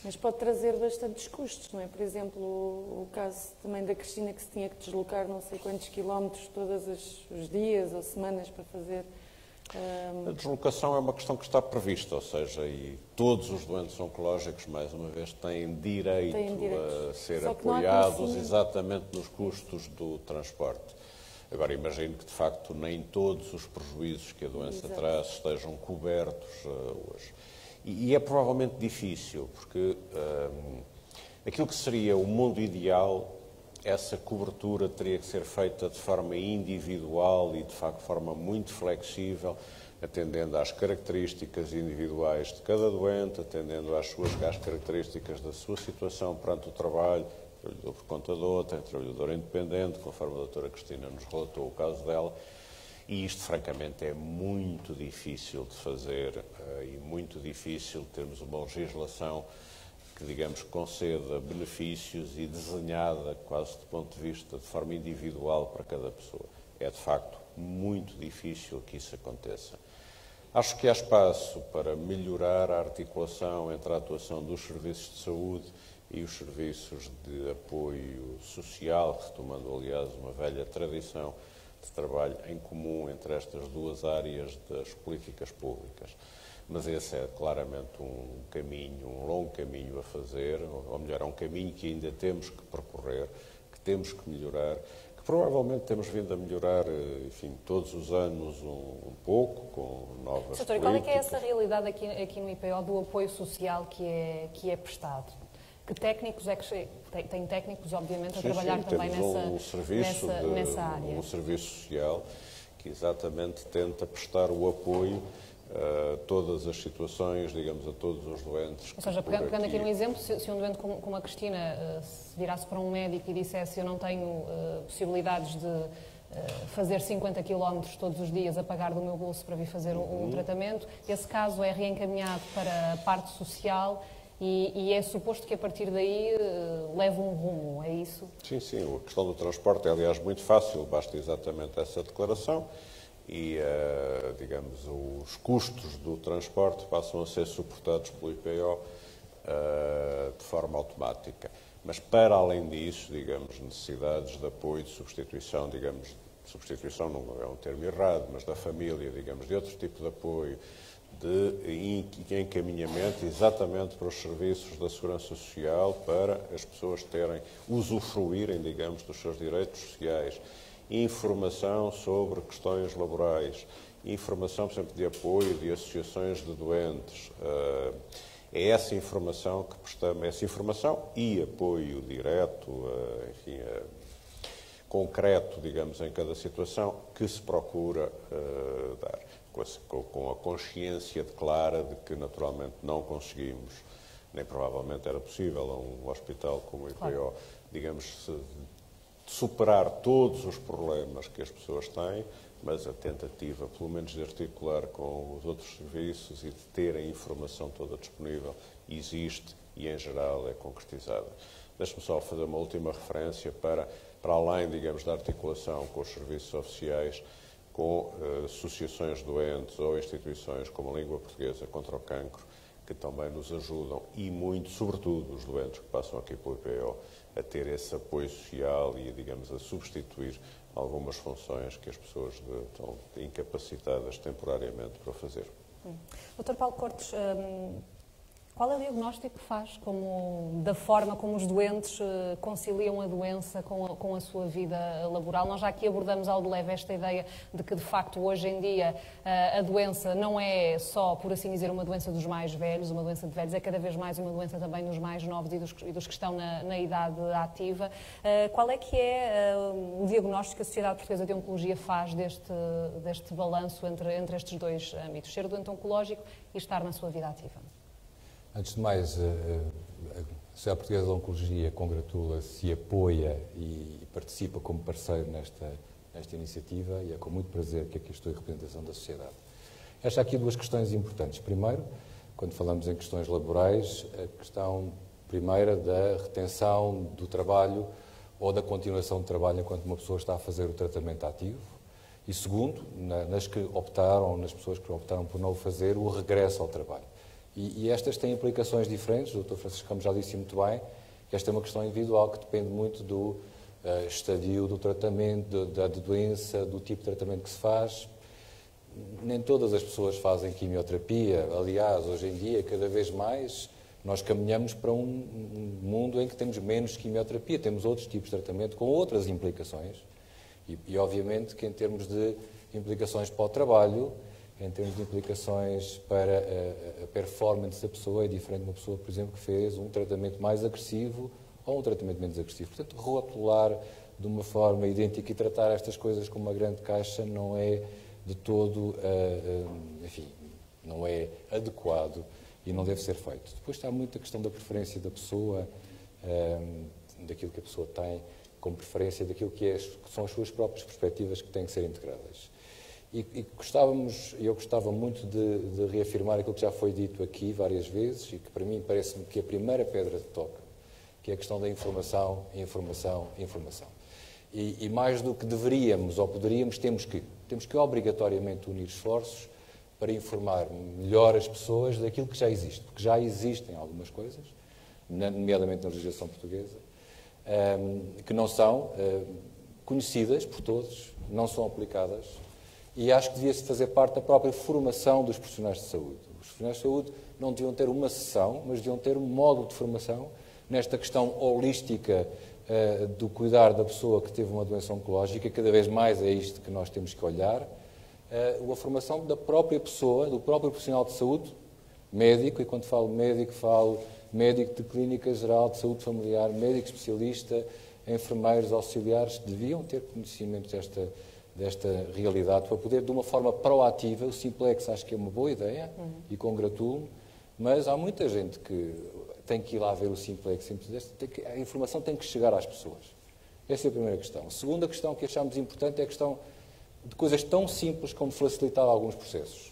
Mas pode trazer bastantes custos, não é? Por exemplo, o caso também da Cristina, que se tinha que deslocar não sei quantos quilómetros todos os dias ou semanas para fazer... A deslocação é uma questão que está prevista, ou seja, e todos os doentes oncológicos, mais uma vez, têm direito a ser apoiados exatamente nos custos do transporte. Agora, imagino que, de facto, nem todos os prejuízos que a doença traz estejam cobertos hoje. E é provavelmente difícil, porque aquilo que seria o mundo ideal essa cobertura teria que ser feita de forma individual e, de facto, de forma muito flexível, atendendo às características individuais de cada doente, atendendo às características da sua situação perante o trabalho, trabalhador por conta de outra, trabalhador independente, conforme a doutora Cristina nos relatou o caso dela. E isto, francamente, é muito difícil de fazer e muito difícil termos uma legislação que, digamos, conceda benefícios e desenhada quase do ponto de vista de forma individual para cada pessoa. É, de facto, muito difícil que isso aconteça. Acho que há espaço para melhorar a articulação entre a atuação dos serviços de saúde e os serviços de apoio social, retomando, aliás, uma velha tradição de trabalho em comum entre estas duas áreas das políticas públicas. Mas esse é claramente um caminho, um longo caminho a fazer, ou melhor, é um caminho que ainda temos que percorrer, que temos que melhorar, que provavelmente temos vindo a melhorar, enfim, todos os anos um pouco, com novas Doutor, políticas. qual é que é essa realidade aqui no IPO do apoio social que é prestado? Que técnicos é que... Tem técnicos, obviamente, a trabalhar também nessa área. Um serviço social que exatamente tenta prestar o apoio a todas as situações, digamos, a todos os doentes. Ou seja, pegando aqui no exemplo, se um doente como a Cristina se virasse para um médico e dissesse eu não tenho possibilidades de fazer 50 km todos os dias a pagar do meu bolso para vir fazer um tratamento, esse caso é reencaminhado para a parte social e é suposto que a partir daí leve um rumo, é isso? Sim, sim. A questão do transporte é, aliás, muito fácil, basta exatamente essa declaração e, digamos, os custos do transporte passam a ser suportados pelo IPO de forma automática. Mas, para além disso, digamos, necessidades de apoio, de substituição, digamos, substituição não é um termo errado, mas da família, digamos, de outro tipo de apoio, de encaminhamento exatamente para os serviços da Segurança Social, para as pessoas usufruírem, digamos, dos seus direitos sociais, informação sobre questões laborais, informação, por exemplo, de apoio de associações de doentes. É essa informação que prestamos, essa informação e apoio direto, enfim, concreto, digamos, em cada situação, que se procura dar, com a consciência clara de que, naturalmente, não conseguimos, nem provavelmente era possível a um hospital como o IPO, claro, digamos, superar todos os problemas que as pessoas têm, mas a tentativa, pelo menos, de articular com os outros serviços e de ter a informação toda disponível existe e, em geral, é concretizada. Deixe-me só fazer uma última referência para além, digamos, da articulação com os serviços oficiais, com associações de doentes ou instituições como a Língua Portuguesa contra o Cancro, que também nos ajudam, e muito, sobretudo, os doentes que passam aqui pelo IPO, a ter esse apoio social e, digamos, a substituir algumas funções que as pessoas estão incapacitadas temporariamente para fazer. Dr. Paulo Cortes, qual é o diagnóstico que faz da forma como os doentes conciliam a doença com a sua vida laboral? Nós já aqui abordamos ao de leve esta ideia de que, de facto, hoje em dia a doença não é só, por assim dizer, uma doença dos mais velhos, uma doença de velhos, é cada vez mais uma doença também dos mais novos e dos que estão na idade ativa. Qual é que é o diagnóstico que a Sociedade Portuguesa de Oncologia faz deste balanço entre estes dois âmbitos, ser doente oncológico e estar na sua vida ativa? Antes de mais, a Sociedade Portuguesa de Oncologia congratula-se e apoia e participa como parceiro nesta iniciativa e é com muito prazer que aqui estou em representação da sociedade. Há aqui duas questões importantes. Primeiro, quando falamos em questões laborais, a questão primeira da retenção do trabalho ou da continuação de trabalho enquanto uma pessoa está a fazer o tratamento ativo. E segundo, nas pessoas que optaram por não o fazer, o regresso ao trabalho. E estas têm implicações diferentes, o Dr. Francisco Ramos já disse muito bem, que esta é uma questão individual que depende muito do estadio do tratamento, da doença, do tipo de tratamento que se faz. Nem todas as pessoas fazem quimioterapia. Aliás, hoje em dia, cada vez mais, nós caminhamos para um mundo em que temos menos quimioterapia, temos outros tipos de tratamento com outras implicações. E obviamente, que em termos de implicações para o trabalho, em termos de implicações para a performance da pessoa, é diferente de uma pessoa, por exemplo, que fez um tratamento mais agressivo ou um tratamento menos agressivo. Portanto, rotular de uma forma idêntica e tratar estas coisas como uma grande caixa não é de todo, enfim, não é adequado e não deve ser feito. Depois está muito a questão da preferência da pessoa, daquilo que a pessoa tem como preferência, daquilo que são as suas próprias perspectivas que têm que ser integradas. E eu gostava muito de reafirmar aquilo que já foi dito aqui várias vezes e que para mim parece-me que a primeira pedra de toque, que é a questão da informação, informação, informação. E mais do que deveríamos ou poderíamos, temos que obrigatoriamente unir esforços para informar melhor as pessoas daquilo que já existe, porque já existem algumas coisas, nomeadamente na legislação portuguesa, que não são conhecidas por todos, não são aplicadas, e acho que devia-se fazer parte da própria formação dos profissionais de saúde. Os profissionais de saúde não deviam ter uma sessão, mas deviam ter um módulo de formação nesta questão holística do cuidar da pessoa que teve uma doença oncológica. Cada vez mais é isto que nós temos que olhar. A formação da própria pessoa, do próprio profissional de saúde, médico, e quando falo médico de clínica geral, de saúde familiar, médico especialista, enfermeiros, auxiliares, deviam ter conhecimento desta realidade para poder, de uma forma proativa, o Simplex acho que é uma boa ideia e congratulo-me, mas há muita gente que tem que ir lá ver o Simplex, a informação tem que chegar às pessoas. Essa é a primeira questão. A segunda questão que achamos importante é a questão de coisas tão simples como facilitar alguns processos.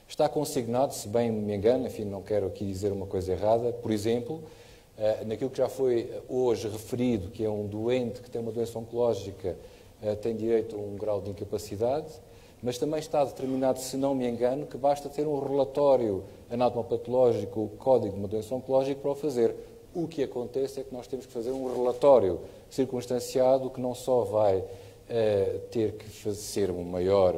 Está consignado, se bem me engano, enfim, não quero aqui dizer uma coisa errada, por exemplo, naquilo que já foi hoje referido, que é um doente que tem uma doença oncológica, tem direito a um grau de incapacidade, mas também está determinado, se não me engano, que basta ter um relatório anatomopatológico, o código de uma doença oncológica para o fazer. O que acontece é que nós temos que fazer um relatório circunstanciado que não só vai ter que fazer um maior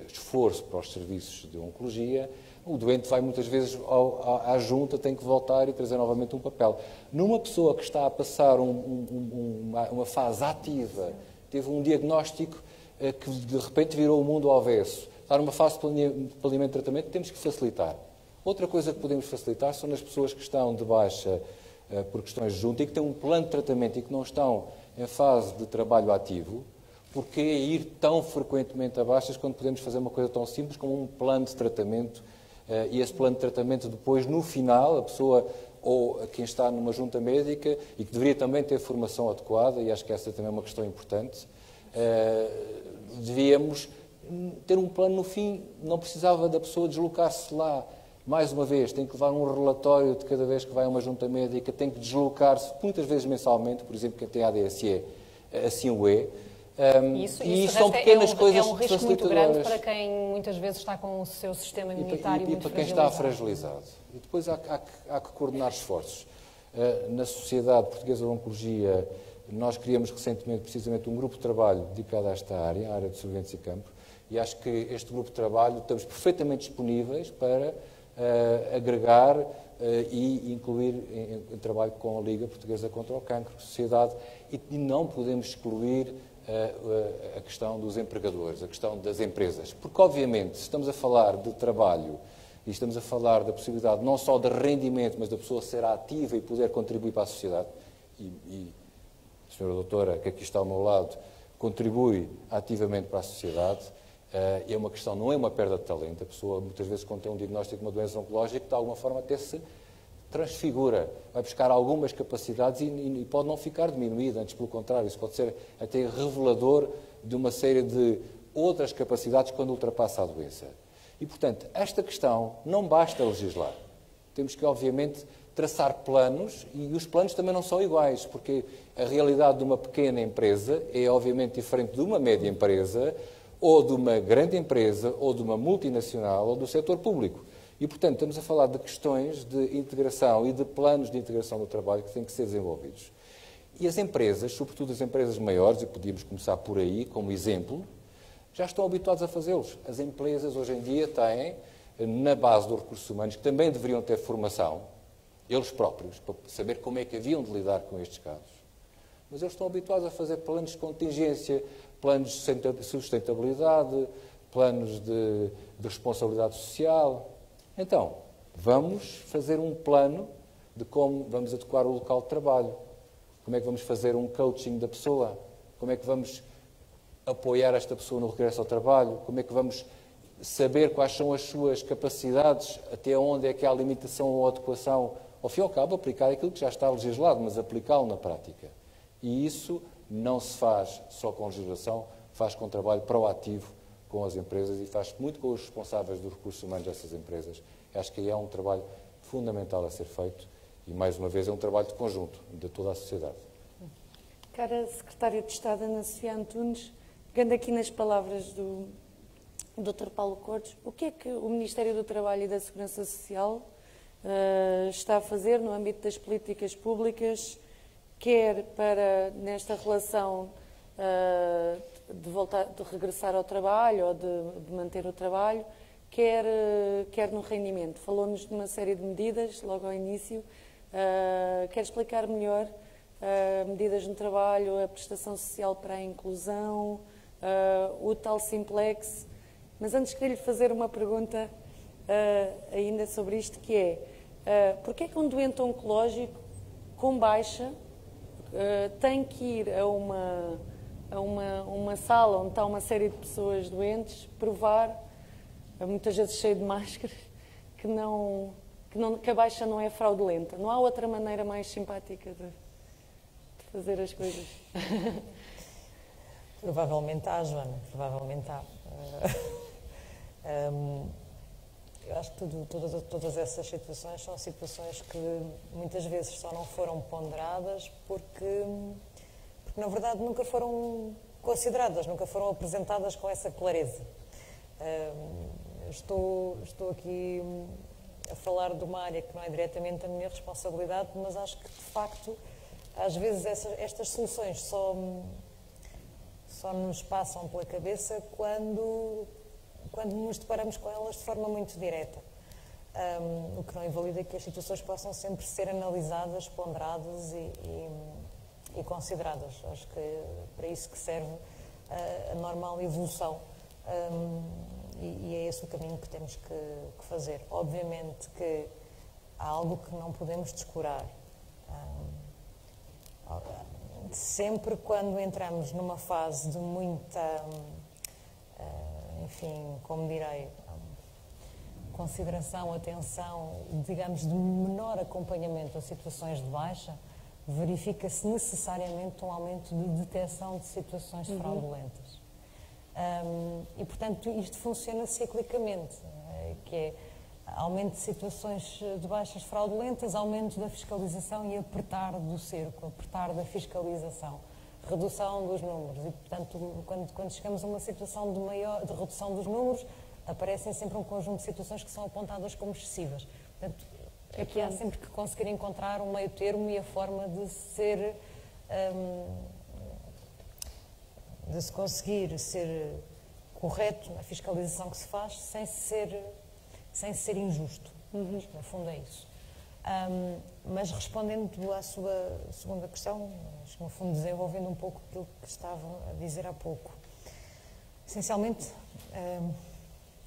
esforço para os serviços de oncologia, o doente vai muitas vezes à junta, tem que voltar e trazer novamente um papel. Numa pessoa que está a passar uma fase ativa, teve um diagnóstico que de repente virou o mundo ao avesso, está numa fase de planeamento de tratamento, temos que facilitar. Outra coisa que podemos facilitar são as pessoas que estão de baixa por questões de junta e que têm um plano de tratamento e que não estão em fase de trabalho ativo, porque ir tão frequentemente a baixas quando podemos fazer uma coisa tão simples como um plano de tratamento e esse plano de tratamento depois, no final, a pessoa ou quem está numa junta médica e que deveria também ter formação adequada, e acho que essa também é uma questão importante, devíamos ter um plano no fim, não precisava da pessoa deslocar-se lá. Mais uma vez, tem que levar um relatório de cada vez que vai a uma junta médica, tem que deslocar-se, muitas vezes mensalmente, por exemplo, quem tem ADSE, assim o é. E são pequenas coisas é um risco muito grande para quem muitas vezes está com o seu sistema imunitário muito fragilizado. E para quem está fragilizado. E depois há que coordenar esforços. Na Sociedade Portuguesa de Oncologia, nós criamos recentemente, precisamente, um grupo de trabalho dedicado a esta área, a área de sobrevivência e campo, e acho que este grupo de trabalho estamos perfeitamente disponíveis para agregar e incluir em trabalho com a Liga Portuguesa contra o Cancro, Sociedade, e não podemos excluir a questão dos empregadores, a questão das empresas. Porque, obviamente, se estamos a falar de trabalho e estamos a falar da possibilidade não só de rendimento, mas da pessoa ser ativa e poder contribuir para a sociedade, e a senhora doutora, que aqui está ao meu lado, contribui ativamente para a sociedade, é uma questão, não é uma perda de talento. A pessoa, muitas vezes, quando tem um diagnóstico de uma doença oncológica, de alguma forma até se transfigura, vai buscar algumas capacidades e pode não ficar diminuída, antes pelo contrário, isso pode ser até revelador de uma série de outras capacidades quando ultrapassa a doença. E, portanto, esta questão não basta legislar. Temos que, obviamente, traçar planos, e os planos também não são iguais, porque a realidade de uma pequena empresa é, obviamente, diferente de uma média empresa, ou de uma grande empresa, ou de uma multinacional, ou do setor público. E, portanto, estamos a falar de questões de integração e de planos de integração do trabalho que têm que ser desenvolvidos. E as empresas, sobretudo as empresas maiores, e podíamos começar por aí como exemplo, já estão habituadas a fazê-los. As empresas, hoje em dia, têm, na base dos recursos humanos, que também deveriam ter formação, eles próprios, para saber como é que haviam de lidar com estes casos. Mas eles estão habituados a fazer planos de contingência, planos de sustentabilidade, planos de responsabilidade social. Então, vamos fazer um plano de como vamos adequar o local de trabalho. Como é que vamos fazer um coaching da pessoa? Como é que vamos apoiar esta pessoa no regresso ao trabalho? Como é que vamos saber quais são as suas capacidades, até onde é que há limitação ou adequação? Ao fim e ao cabo, aplicar aquilo que já está legislado, mas aplicá-lo na prática. E isso não se faz só com legislação, faz com trabalho proativo com as empresas e faz muito com os responsáveis dos recursos humanos dessas empresas. Acho que aí é um trabalho fundamental a ser feito e, mais uma vez, é um trabalho de conjunto de toda a sociedade. Cara Secretária de Estado, Ana Sofia Antunes, pegando aqui nas palavras do Dr. Paulo Cortes, o que é que o Ministério do Trabalho e da Segurança Social está a fazer no âmbito das políticas públicas, quer para, nesta relação de regressar ao trabalho ou de manter o trabalho, quer no rendimento? Falou-nos de uma série de medidas logo ao início. Quer explicar melhor medidas no trabalho, a prestação social para a inclusão, o tal Simplex? Mas antes queria lhe fazer uma pergunta ainda sobre isto, que é, porquê é que um doente oncológico com baixa tem que ir a uma sala onde está uma série de pessoas doentes, provar, muitas vezes cheio de máscaras, que a baixa não é fraudulenta? Não há outra maneira mais simpática de fazer as coisas? Provavelmente há, Joana, provavelmente há. Eu acho que todas essas situações são situações que muitas vezes só não foram ponderadas porque na verdade nunca foram consideradas, nunca foram apresentadas com essa clareza. Estou aqui a falar de uma área que não é diretamente a minha responsabilidade, mas acho que de facto às vezes estas soluções só nos passam pela cabeça quando nos deparamos com elas de forma muito direta. O que não invalida que as situações possam sempre ser analisadas, ponderadas e consideradas. Acho que é para isso que serve a normal evolução. E é esse o caminho que temos que fazer. Obviamente que há algo que não podemos descurar. Sempre quando entramos numa fase de muita, enfim, como direi, consideração, atenção, digamos, de menor acompanhamento a situações de baixa, verifica-se necessariamente um aumento de detecção de situações fraudulentas. E, portanto, isto funciona ciclicamente, que é aumento de situações de baixas fraudulentas, aumento da fiscalização e apertar do cerco, apertar da fiscalização, redução dos números. E, portanto, quando chegamos a uma situação de redução dos números, aparecem sempre um conjunto de situações que são apontadas como excessivas. Portanto, aqui há sempre que conseguir encontrar um meio termo e a forma de se conseguir ser correto na fiscalização que se faz sem ser injusto. Acho que no fundo é isso. Mas respondendo à sua segunda questão, acho que no fundo desenvolvendo um pouco aquilo que estava a dizer há pouco. Essencialmente,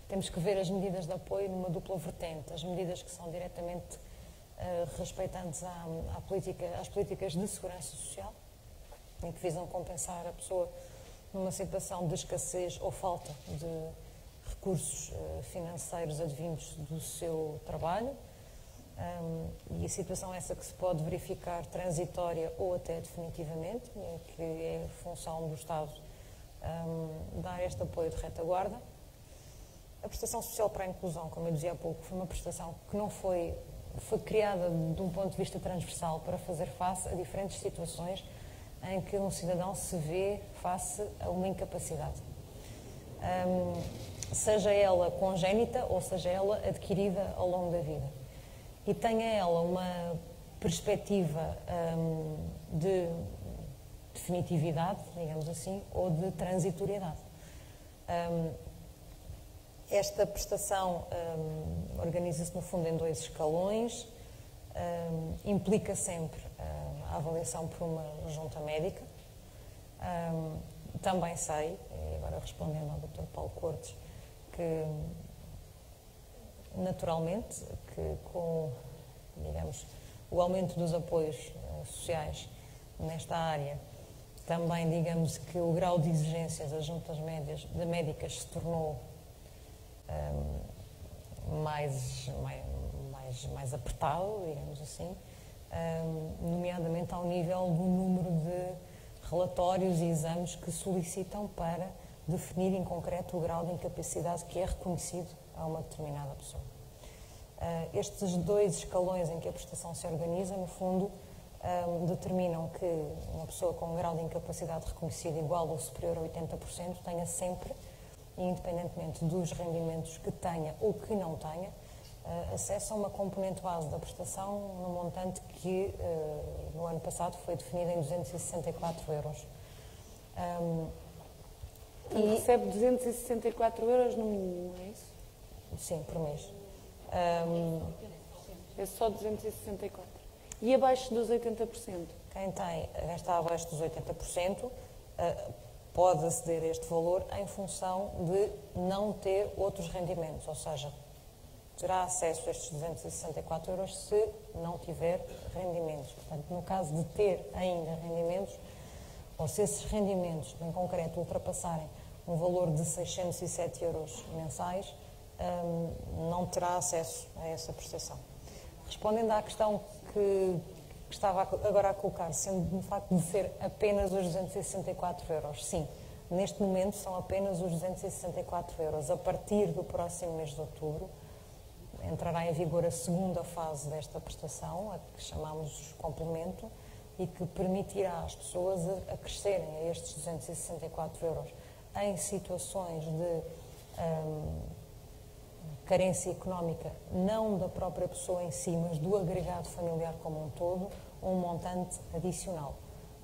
temos que ver as medidas de apoio numa dupla vertente. As medidas que são diretamente respeitantes às políticas de segurança social e que visam compensar a pessoa numa situação de escassez ou falta de recursos financeiros advindos do seu trabalho, e a situação essa que se pode verificar transitória ou até definitivamente, que é função do Estado dar este apoio de retaguarda. A prestação social para a inclusão, como eu dizia há pouco, foi uma prestação que não foi criada de um ponto de vista transversal para fazer face a diferentes situações em que um cidadão se vê face a uma incapacidade. Seja ela congénita ou seja ela adquirida ao longo da vida. E tenha ela uma perspectiva de definitividade, digamos assim, ou de transitoriedade. Esta prestação organiza-se, no fundo, em 2 escalões, implica sempre a avaliação por uma junta médica. Também sei, e agora respondendo ao Dr. Paulo Cortes, que naturalmente que com, digamos, o aumento dos apoios sociais nesta área. Também, digamos que o grau de exigências das juntas médicas se tornou mais apertado, digamos assim, nomeadamente ao nível do número de relatórios e exames que solicitam para definir em concreto o grau de incapacidade que é reconhecido a uma determinada pessoa. Estes dois escalões em que a prestação se organiza, no fundo, determinam que uma pessoa com um grau de incapacidade reconhecido igual ou superior a 80% tenha sempre, independentemente dos rendimentos que tenha ou que não tenha, acesso a uma componente base da prestação no montante que no ano passado foi definido em 264 euros. E recebe 264 euros no mínimo, é isso? Sim, por mês. É só 264. E abaixo dos 80%? Quem está abaixo dos 80% pode aceder a este valor em função de não ter outros rendimentos, ou seja, terá acesso a estes 264 euros se não tiver rendimentos. Portanto, no caso de ter ainda rendimentos, ou se esses rendimentos, em concreto, ultrapassarem um valor de 607 euros mensais, não terá acesso a essa prestação. Respondendo à questão que estava agora a colocar, sendo de facto de ser apenas os 264 euros, sim, neste momento são apenas os 264 euros. A partir do próximo mês de outubro, entrará em vigor a segunda fase desta prestação, a que chamamos complemento, e que permitirá às pessoas acrescerem a estes 264 euros em situações de carência económica, não da própria pessoa em si, mas do agregado familiar como um todo, um montante adicional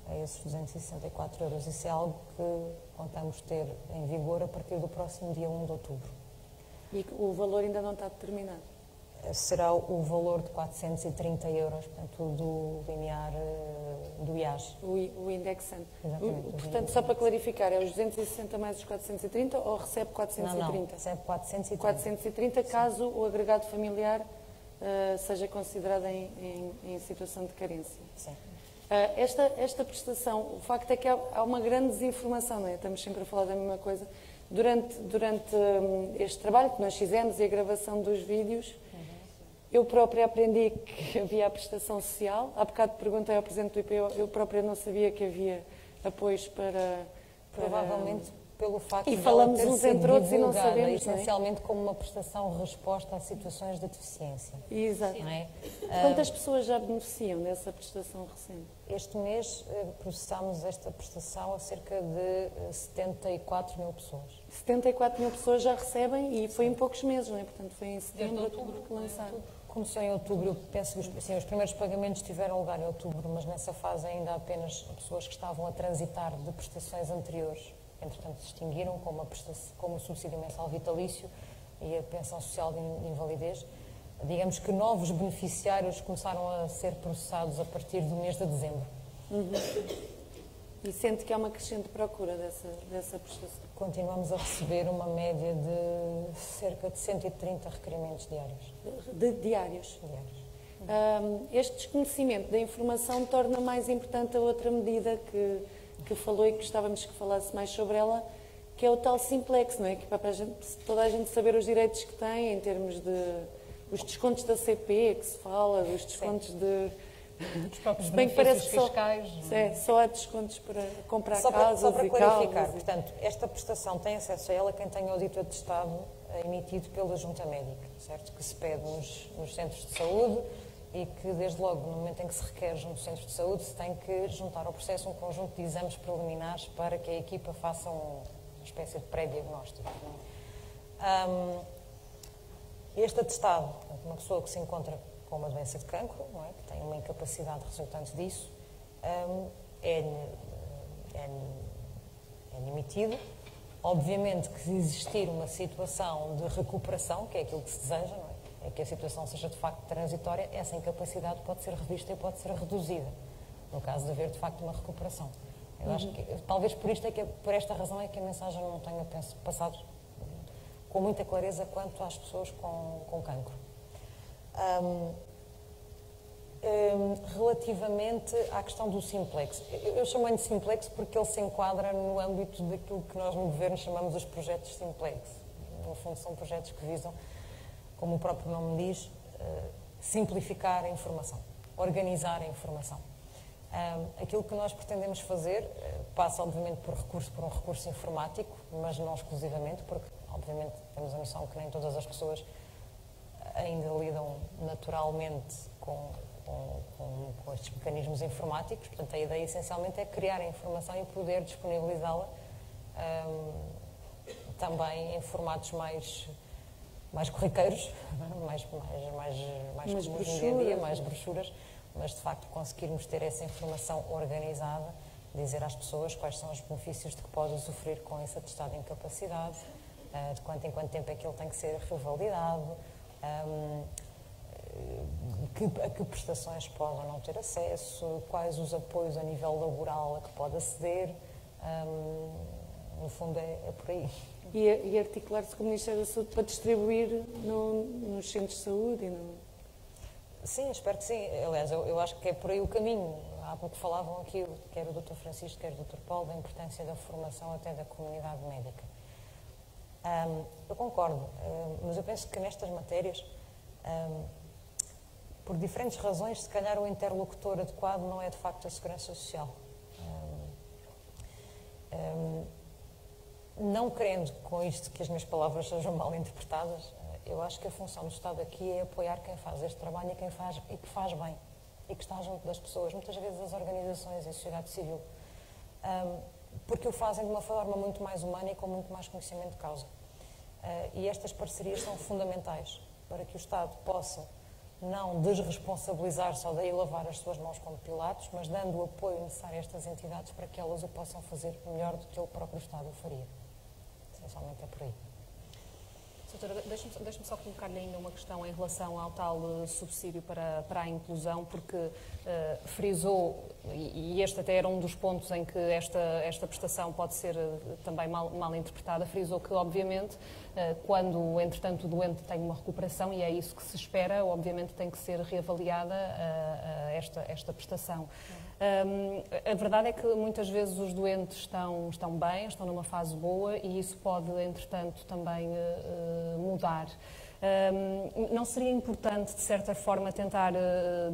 a esses 264 euros. Isso é algo que contamos ter em vigor a partir do próximo dia 1 de outubro. E o valor ainda não está determinado? Será o valor de 430 euros, portanto, do limiar do IAS. O indexante. Exatamente. Portanto, só para clarificar, é os 260 mais os 430 ou recebe 430? Não, recebe 430. 430 caso o agregado familiar seja considerado em situação de carência. Sim. Esta prestação, o facto é que há uma grande desinformação, não é? Estamos sempre a falar da mesma coisa. Durante este trabalho que nós fizemos e a gravação dos vídeos, eu própria aprendi que havia a prestação social. Há bocado perguntei ao Presidente do IP, eu própria não sabia que havia apoios para... Provavelmente pelo facto e de falamos ter uns sido entre outros e não divulgada sabemos, não é? essencialmente como uma prestação resposta a situações de deficiência. Exato. Não é? Quantas pessoas já beneficiam dessa prestação recente? Este mês processámos esta prestação a cerca de 74 mil pessoas. 74 mil pessoas já recebem e foi em poucos meses, não é? Portanto, foi em setembro, outubro que lançaram. Começou em outubro, eu penso que os primeiros pagamentos tiveram lugar em outubro, mas nessa fase ainda há apenas pessoas que estavam a transitar de prestações anteriores. Entretanto, se extinguiram como o subsídio mensal vitalício e a pensão social de invalidez. Digamos que novos beneficiários começaram a ser processados a partir do mês de dezembro. E sente que há uma crescente procura dessa prestação? Continuamos a receber uma média de cerca de 130 requerimentos diários. Diários? Diários. Este desconhecimento da informação torna mais importante a outra medida que falou e que gostávamos que falasse mais sobre ela, que é o tal simplex, não é? Que para toda a gente saber os direitos que tem em termos de os descontos da CP que se fala, os descontos dos próprios bem benefícios fiscais. Só há descontos para comprar só casas para e clarificar, carros. portanto, esta prestação tem acesso a ela quem tem o audito atestado emitido pela Junta Médica, certo? Que se pede nos centros de saúde e que, desde logo, no momento em que se requer junto do centro de saúde, se tem que juntar ao processo um conjunto de exames preliminares para que a equipa faça uma espécie de pré-diagnóstico. Este atestado, portanto, uma pessoa que se encontra com uma doença de cancro, não é? Que tem uma incapacidade resultante disso, é emitido. Obviamente que se existir uma situação de recuperação, que é aquilo que se deseja, não é? É que a situação seja de facto transitória, essa incapacidade pode ser revista e pode ser reduzida, no caso de haver de facto uma recuperação. Eu acho que talvez por esta razão é que a mensagem não tenha passado com muita clareza quanto às pessoas com cancro. Relativamente à questão do Simplex, eu chamo-lhe de Simplex porque ele se enquadra no âmbito daquilo que nós no Governo chamamos os projetos Simplex. No fundo são projetos que visam, como o próprio nome diz, simplificar a informação, organizar a informação. Aquilo que nós pretendemos fazer passa obviamente por um recurso informático, mas não exclusivamente, porque obviamente temos a noção que nem todas as pessoas ainda lidam naturalmente com estes mecanismos informáticos. Portanto, a ideia essencialmente é criar a informação e poder disponibilizá-la também em formatos mais corriqueiros, mais comuns hoje em dia, mais brochuras, mas de facto conseguirmos ter essa informação organizada, dizer às pessoas quais são os benefícios de que pode usufruir com esse atestado de incapacidade, de quanto em quanto tempo é que ele tem que ser revalidado, a que prestações pode ou não ter acesso, quais os apoios a nível laboral a que pode aceder, no fundo é por aí. E articular-se com o Ministério da Saúde para distribuir nos centros de saúde? Sim, espero que sim. Aliás, eu acho que é por aí o caminho. Há pouco falavam aqui, quer o Dr. Francisco, quer o Dr. Paulo, da importância da formação até da comunidade médica. Eu concordo, mas eu penso que nestas matérias, por diferentes razões, se calhar o interlocutor adequado não é de facto a Segurança Social. Não querendo com isto que as minhas palavras sejam mal interpretadas, eu acho que a função do Estado aqui é apoiar quem faz este trabalho e que faz bem e que está junto das pessoas, muitas vezes as organizações e a sociedade civil, porque o fazem de uma forma muito mais humana e com muito mais conhecimento de causa. E estas parcerias são fundamentais para que o Estado possa não desresponsabilizar só daí lavar as suas mãos como pilatos, mas dando o apoio necessário a estas entidades para que elas o possam fazer melhor do que o próprio Estado o faria. Essencialmente é por aí. Doutora, deixe-me só colocar-lhe ainda uma questão em relação ao tal subsídio para a inclusão, porque frisou, e este até era um dos pontos em que esta prestação pode ser também mal interpretada, frisou que, obviamente, quando, entretanto, o doente tem uma recuperação, e é isso que se espera, obviamente tem que ser reavaliada esta prestação. A verdade é que muitas vezes os doentes estão bem, estão numa fase boa e isso pode, entretanto, também mudar. Não seria importante, de certa forma, tentar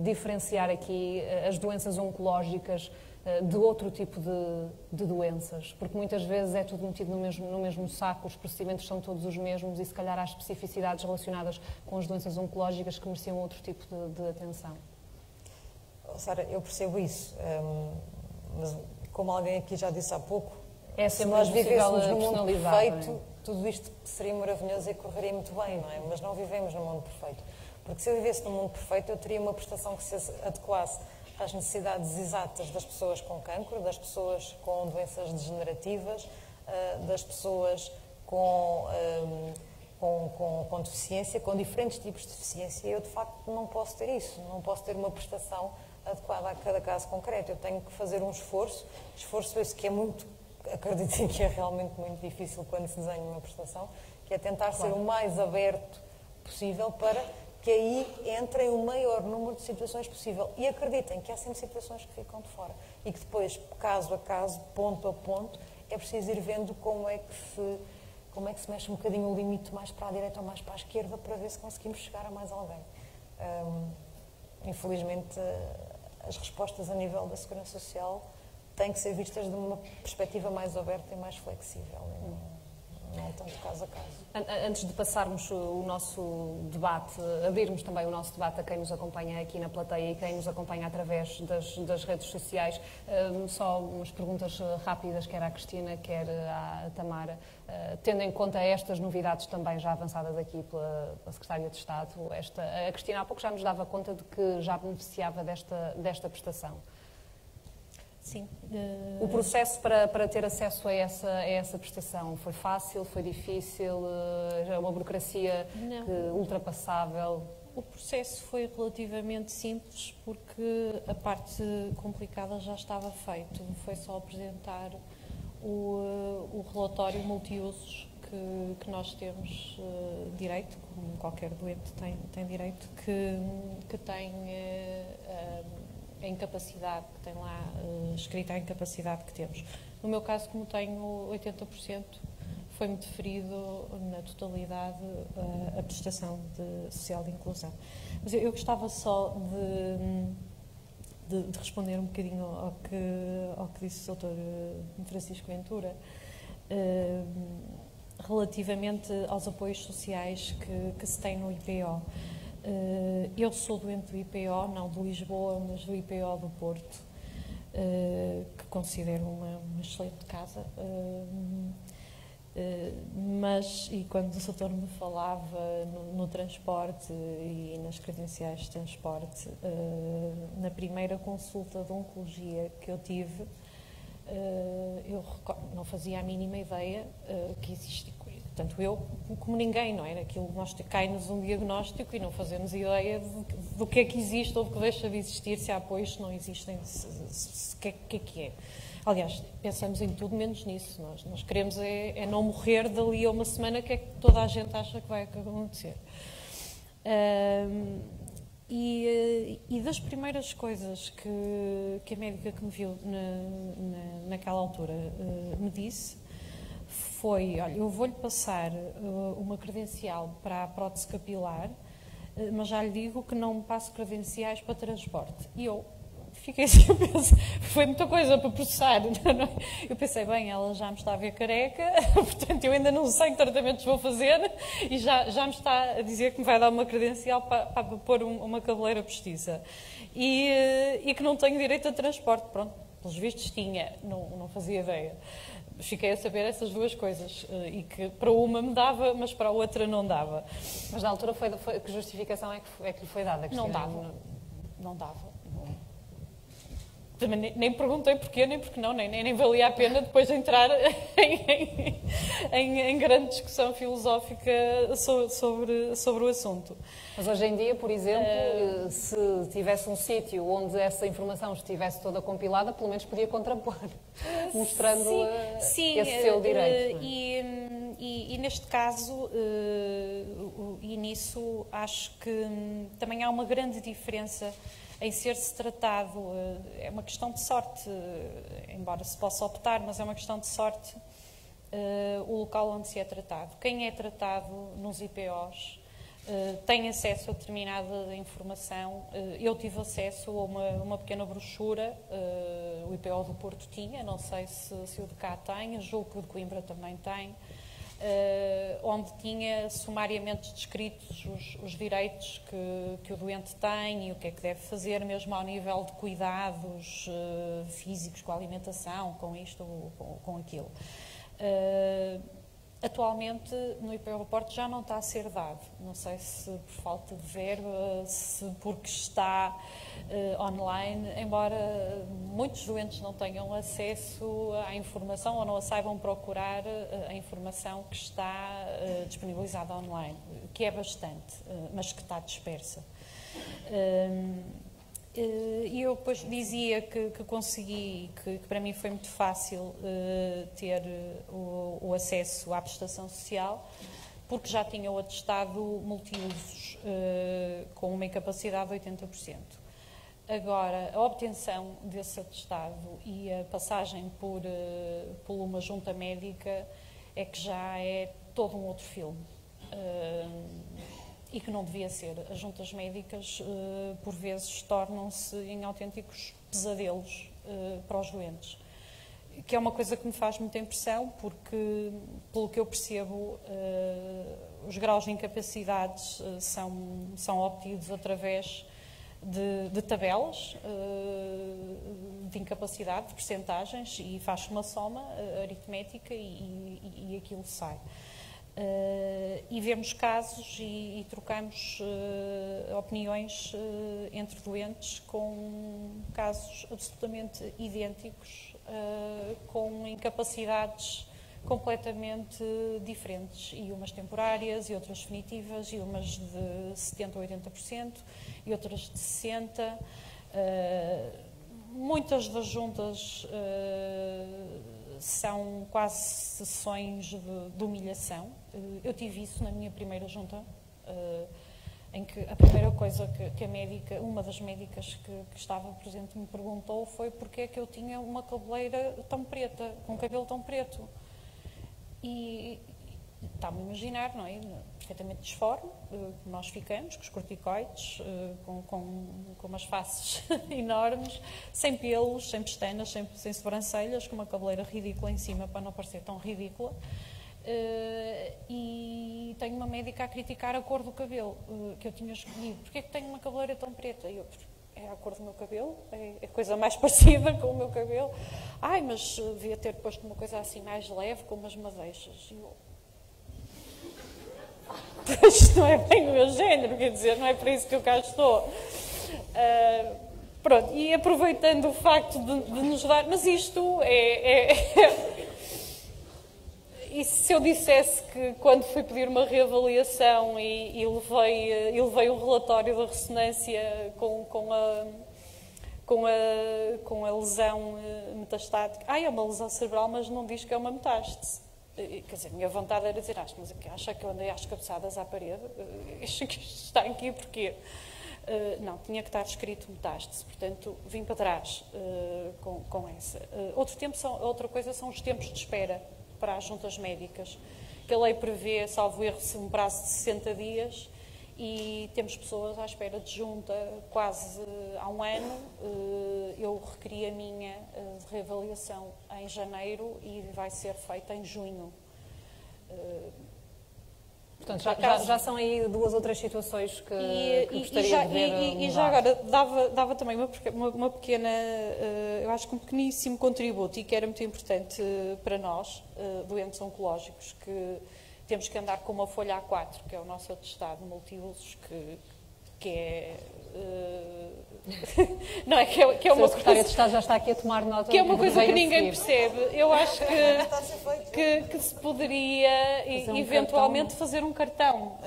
diferenciar aqui as doenças oncológicas de outro tipo de doenças? Porque muitas vezes é tudo metido no mesmo saco, os procedimentos são todos os mesmos e, se calhar, há especificidades relacionadas com as doenças oncológicas que mereciam outro tipo de atenção. Sara, eu percebo isso, mas como alguém aqui já disse há pouco, se nós vivêssemos no mundo perfeito, não é? tudo isto seria maravilhoso e correria muito bem, não é? Mas não vivemos no mundo perfeito. Porque se eu vivesse no mundo perfeito, eu teria uma prestação que se adequasse às necessidades exatas das pessoas com cancro, das pessoas com doenças degenerativas, das pessoas com deficiência, com diferentes tipos de deficiência. Eu, de facto, não posso ter isso, não posso ter uma prestação adequada a cada caso concreto. Eu tenho que fazer um esforço esse que é muito, acreditem que é realmente muito difícil quando se desenha uma prestação, que é tentar ser o mais aberto possível para que aí entrem o maior número de situações possível. E acreditem que há sempre situações que ficam de fora e que depois, caso a caso, ponto a ponto, é preciso ir vendo como é que se mexe um bocadinho o limite mais para a direita ou mais para a esquerda para ver se conseguimos chegar a mais alguém. Infelizmente, as respostas a nível da Segurança Social têm que ser vistas de uma perspectiva mais aberta e mais flexível, não tanto caso a caso. Antes de passarmos o nosso debate, abrirmos também o nosso debate a quem nos acompanha aqui na plateia e quem nos acompanha através das redes sociais, só umas perguntas rápidas, quer à Cristina, quer à Tamara, tendo em conta estas novidades também já avançadas aqui pela Secretária de Estado. A Cristina há pouco já nos dava conta de que já beneficiava desta prestação. Sim. O processo para ter acesso a essa prestação foi fácil, foi difícil, é uma burocracia ultrapassável? O processo foi relativamente simples porque a parte complicada já estava feita. Foi só apresentar o relatório multiusos que nós temos direito, como qualquer doente tem direito, que tem a incapacidade, que tem lá escrita a incapacidade que temos. No meu caso, como tenho 80%, foi-me deferido na totalidade a prestação social de inclusão. Mas eu gostava só de responder um bocadinho ao que disse o Dr. Francisco Ventura, relativamente aos apoios sociais que se tem no IPO. Eu sou doente do IPO, não de Lisboa, mas do IPO do Porto, que considero uma excelente casa. Mas, e quando o doutor me falava no transporte e nas credenciais de transporte, na primeira consulta de oncologia que eu tive, eu não fazia a mínima ideia que existia. Tanto eu como ninguém, não é? Aquilo, cai-nos um diagnóstico e não fazemos ideia do que é que existe ou do que deixa de existir, se há apoios, se não existem, o que é que é. Aliás, pensamos em tudo menos nisso. Nós queremos é não morrer dali a uma semana, que é que toda a gente acha que vai acontecer. E das primeiras coisas que a médica que me viu naquela altura me disse foi: olha, eu vou-lhe passar uma credencial para a prótese capilar, mas já lhe digo que não me passo credenciais para transporte. E eu fiquei assim a pensar, foi muita coisa para processar. Eu pensei, bem, ela já me está a ver careca, portanto eu ainda não sei que tratamentos vou fazer e já me está a dizer que me vai dar uma credencial para pôr uma cabeleira postiça. E que não tenho direito a transporte. Pronto, pelos vistos tinha, não fazia ideia. Fiquei a saber essas duas coisas, e que para uma me dava, mas para a outra não dava. Mas na altura que justificação é que lhe foi dada? Não dava. Não dava. Também nem perguntei porquê, nem porque não, nem valia a pena depois entrar em grande discussão filosófica sobre o assunto. Mas hoje em dia, por exemplo, se tivesse um sítio onde essa informação estivesse toda compilada, pelo menos podia contrapor, mostrando esse seu direito. E neste caso, e nisso, acho que também há uma grande diferença em ser-se tratado. É uma questão de sorte, embora se possa optar, mas é uma questão de sorte o local onde se é tratado. Quem é tratado nos IPOs tem acesso a determinada informação. Eu tive acesso a uma pequena brochura, o IPO do Porto tinha, não sei se o de cá tem, julgo que o de Coimbra também tem, onde tinha sumariamente descritos os direitos que o doente tem e o que é que deve fazer, mesmo ao nível de cuidados físicos, com a alimentação, com isto ou com aquilo. Atualmente, no IPO do Porto já não está a ser dado. Não sei se por falta de verba, se porque está online, embora muitos doentes não tenham acesso à informação ou não a saibam procurar a informação que está disponibilizada online, que é bastante, mas que está dispersa. E eu depois dizia que consegui, que para mim foi muito fácil ter o acesso à prestação social, porque já tinha o atestado multiusos com uma incapacidade de 80%. Agora, a obtenção desse atestado e a passagem por uma junta médica é que já é todo um outro filme. E que não devia ser. As juntas médicas, por vezes, tornam-se em autênticos pesadelos para os doentes. Que é uma coisa que me faz muita impressão, porque, pelo que eu percebo, os graus de incapacidades são obtidos através de tabelas de incapacidade, de percentagens, e faz-se uma soma aritmética e aquilo sai. E vemos casos e trocamos opiniões entre doentes com casos absolutamente idênticos, com incapacidades completamente diferentes, e umas temporárias, e outras definitivas, e umas de 70% ou 80%, e outras de 60%. Muitas das juntas são quase sessões de humilhação. Eu tive isso na minha primeira junta, em que a primeira coisa que a médica, uma das médicas que estava presente me perguntou foi porque é que eu tinha uma cabeleira tão preta, com um cabelo tão preto. E está-me a imaginar, não é? Perfeitamente disforme, nós ficamos, com os corticoides, com umas faces enormes, sem pelos, sem pestanas, sem sobrancelhas, com uma cabeleira ridícula em cima para não parecer tão ridícula. E tenho uma médica a criticar a cor do cabelo que eu tinha escolhido. Porquê é que tenho uma cabeleira tão preta? E eu, é a cor do meu cabelo, é a coisa mais parecida com o meu cabelo. Ai, mas devia ter posto uma coisa assim mais leve, com umas madeixas. E eu, isto não é bem o meu género, quer dizer, não é para isso que eu cá estou. Pronto, e aproveitando o facto de nos dar... Mas isto E se eu dissesse que quando fui pedir uma reavaliação e levei o relatório da ressonância com a lesão metastática, é uma lesão cerebral, mas não diz que é uma metástase. Quer dizer, a minha vontade era dizer, mas acha que eu andei às cabeçadas à parede? Acha que isto está aqui porquê? Não, tinha que estar escrito metástase, portanto, vim para trás com essa. Outra coisa são os tempos de espera para as juntas médicas, que a lei prevê, salvo erro, um prazo de 60 dias, e temos pessoas à espera de junta quase há um ano. Eu requeri a minha reavaliação em janeiro e vai ser feita em junho. Portanto, já são aí 2 ou 3 situações que gostaria de ver mudar. E já agora, dava também uma pequena, eu acho que um pequeníssimo contributo, e que era muito importante para nós, doentes oncológicos, que temos que andar com uma folha A4, que é o nosso atestado multiusos, que é... não é que é uma secretária de Estado já está aqui a tomar nota. Que é uma coisa que ninguém percebe. Eu acho que se poderia eventualmente fazer um cartão.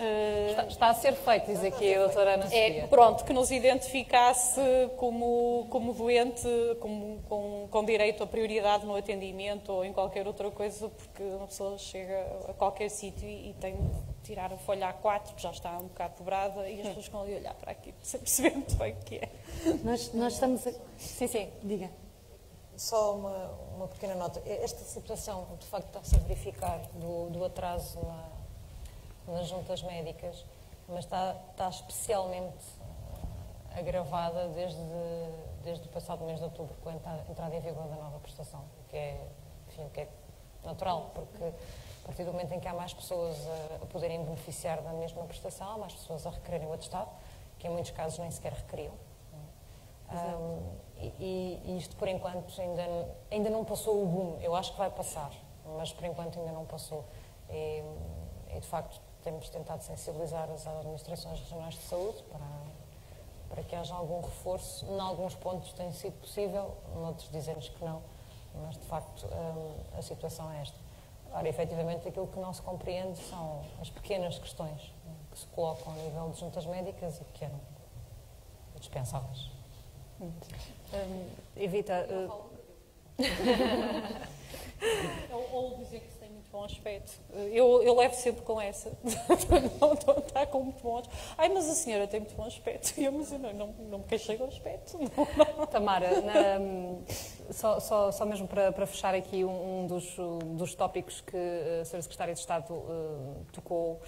Está a ser feito, diz aqui a doutora Ana Sofia. Pronto, que nos identificasse como doente, com direito a prioridade no atendimento ou em qualquer outra coisa, porque uma pessoa chega a qualquer sítio e tem de tirar a folha A4, que já está um bocado dobrada, e as pessoas ficam ali a olhar para aqui, sem perceber muito bem o que é. Nós estamos a... Sim, diga. Só uma pequena nota. Esta situação, de facto, está-se a verificar do atraso nas juntas médicas, mas está especialmente agravada desde o passado mês de outubro, com a entrada em vigor da nova prestação, o que é natural, porque a partir do momento em que há mais pessoas a poderem beneficiar da mesma prestação, há mais pessoas a requererem o atestado, que em muitos casos nem sequer requeriam. E isto, por enquanto, ainda não passou o boom. Eu acho que vai passar, mas por enquanto ainda não passou. E de facto, temos tentado sensibilizar as administrações regionais de saúde para que haja algum reforço. Em alguns pontos tem sido possível, noutros dizemos que não, mas de facto a situação é esta. Agora, efetivamente, aquilo que não se compreende são as pequenas questões que se colocam a nível de juntas médicas e que eram dispensáveis. Evita... Ou dizer que se tem muito bom aspecto. Eu levo sempre com essa. Não está com muito bom aspecto. Mas a senhora tem muito bom aspecto. Mas eu não me queixei do aspecto. Não. Tamara, só mesmo para fechar aqui um dos tópicos que a Sra. Secretária de Estado tocou,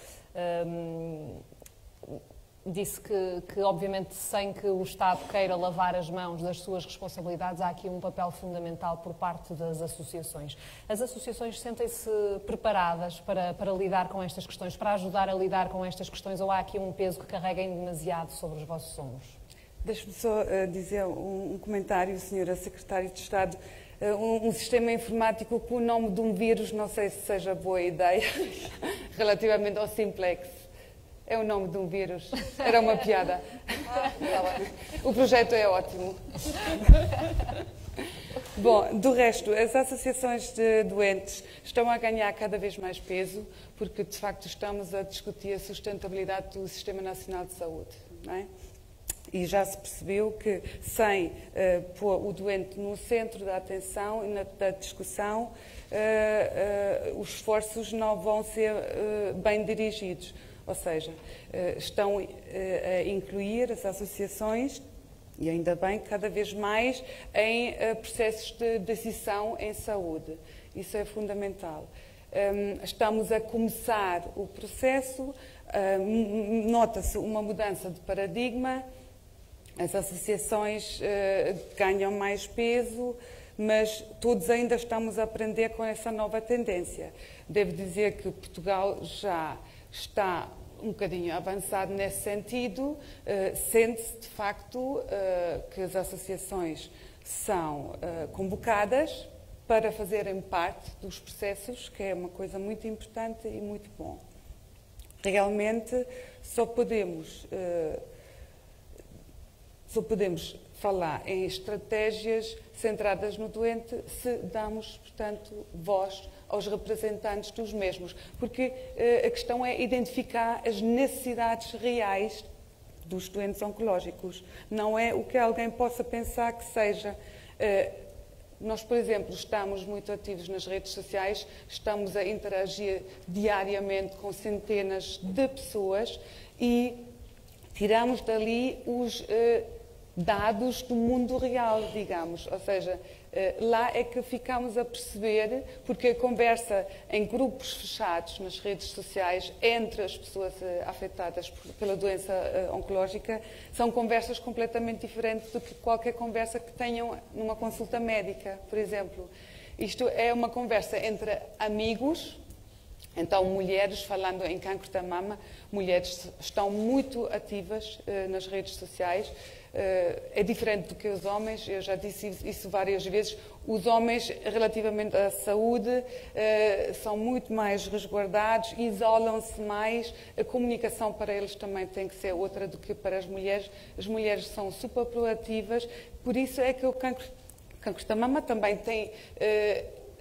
disse que, obviamente, sem que o Estado queira lavar as mãos das suas responsabilidades, há aqui um papel fundamental por parte das associações. As associações sentem-se preparadas para lidar com estas questões, para ajudar a lidar com estas questões, ou há aqui um peso que carreguem demasiado sobre os vossos ombros? Deixe-me só dizer um comentário, Sra. Secretária de Estado. Um sistema informático com o nome de um vírus, não sei se seja boa ideia, relativamente ao Simplex. É o nome de um vírus. Era uma piada. O projeto é ótimo. Bom, do resto, as associações de doentes estão a ganhar cada vez mais peso, porque, de facto, estamos a discutir a sustentabilidade do Sistema Nacional de Saúde, não é? E já se percebeu que sem pôr o doente no centro da atenção e da discussão, os esforços não vão ser bem dirigidos. Ou seja, estão a incluir as associações, e ainda bem, cada vez mais em processos de decisão em saúde. Isso é fundamental. Estamos a começar o processo, nota-se uma mudança de paradigma, as associações ganham mais peso, mas todos ainda estamos a aprender com essa nova tendência. Devo dizer que Portugal já está um bocadinho avançado nesse sentido, sente-se de facto que as associações são convocadas para fazerem parte dos processos, que é uma coisa muito importante e muito bom. Realmente só podemos falar em estratégias centradas no doente se damos, portanto, voz aos representantes dos mesmos, porque a questão é identificar as necessidades reais dos doentes oncológicos. Não é o que alguém possa pensar que seja. Nós, por exemplo, estamos muito ativos nas redes sociais, estamos a interagir diariamente com centenas de pessoas e tiramos dali os dados do mundo real, digamos. Ou seja, lá é que ficamos a perceber, porque a conversa em grupos fechados nas redes sociais entre as pessoas afetadas pela doença oncológica são conversas completamente diferentes do que qualquer conversa que tenham numa consulta médica, por exemplo. Isto é uma conversa entre amigos. Então, mulheres, falando em cancro da mama, mulheres estão muito ativas nas redes sociais. É diferente do que os homens, eu já disse isso várias vezes. Os homens, relativamente à saúde, são muito mais resguardados, isolam-se mais. A comunicação para eles também tem que ser outra do que para as mulheres. As mulheres são super proativas, por isso é que o cancro da mama também tem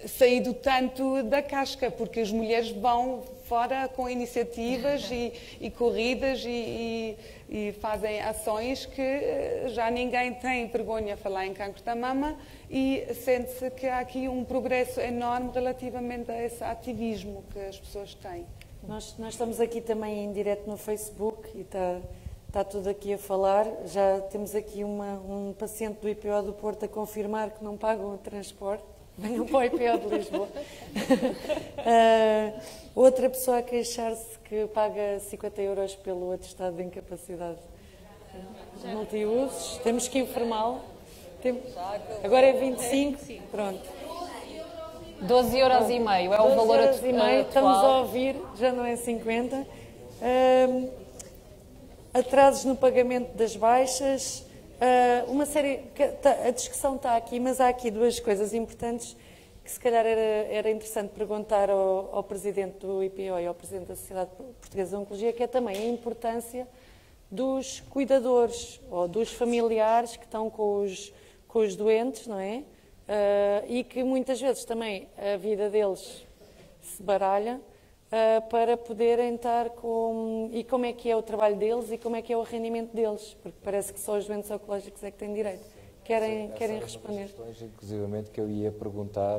saído tanto da casca, porque as mulheres vão fora com iniciativas e corridas e fazem ações que já ninguém tem vergonha de falar em cancro da mama e sente-se que há aqui um progresso enorme relativamente a esse ativismo que as pessoas têm. Nós estamos aqui também em direto no Facebook e está tudo aqui a falar. Já temos aqui um paciente do IPO do Porto a confirmar que não pagam o transporte. Venham para o IPO de Lisboa. Outra pessoa a queixar-se que paga 50 euros pelo atestado de incapacidade multiusos. Temos que informá-lo. Agora é 25. Pronto. 12 euros e meio é o valor atual. Estamos a ouvir, já não é 50. Atrasos no pagamento das baixas. Uma série, a discussão está aqui, mas há aqui duas coisas importantes que se calhar era interessante perguntar ao Presidente do IPO e ao Presidente da Sociedade Portuguesa de Oncologia, que é também a importância dos cuidadores ou dos familiares que estão com os doentes, não é? E que muitas vezes também a vida deles se baralha para poderem estar com... E como é que é o trabalho deles e como é que é o rendimento deles? Porque parece que só os doentes oncológicos é que têm direito. Querem responder? Questões, inclusivamente, que eu ia perguntar,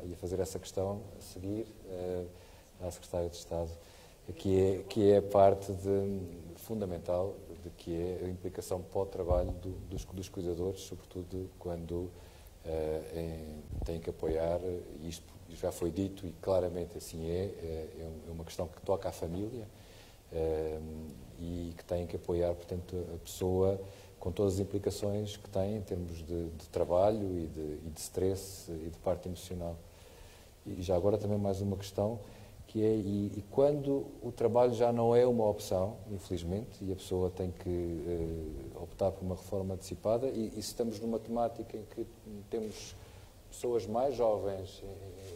ia fazer essa questão a seguir à Secretária de Estado, que é a parte fundamental de que é a implicação para o trabalho dos cuidadores, sobretudo quando têm que apoiar isto. Já foi dito e claramente assim é uma questão que toca à família e que tem que apoiar, portanto, a pessoa com todas as implicações que tem em termos de trabalho e de stress e de parte emocional. E já agora também mais uma questão, que é, e quando o trabalho já não é uma opção, infelizmente, e a pessoa tem que optar por uma reforma antecipada, e se estamos numa temática em que temos pessoas mais jovens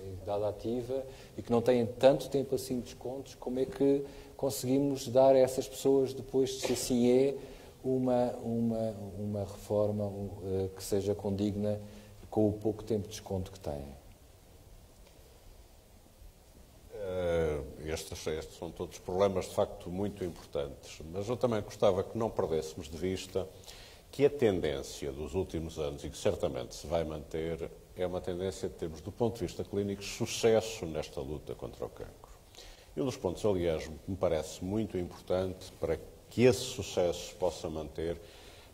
em idade ativa e que não têm tanto tempo assim de descontos, como é que conseguimos dar a essas pessoas, depois, se assim é, uma reforma que seja condigna com o pouco tempo de desconto que têm? Estes são todos problemas, de facto, muito importantes. Mas eu também gostava que não perdêssemos de vista que a tendência dos últimos anos, e que certamente se vai manter, é uma tendência de termos, do ponto de vista clínico, sucesso nesta luta contra o cancro. E um dos pontos, aliás, que me parece muito importante para que esse sucesso se possa manter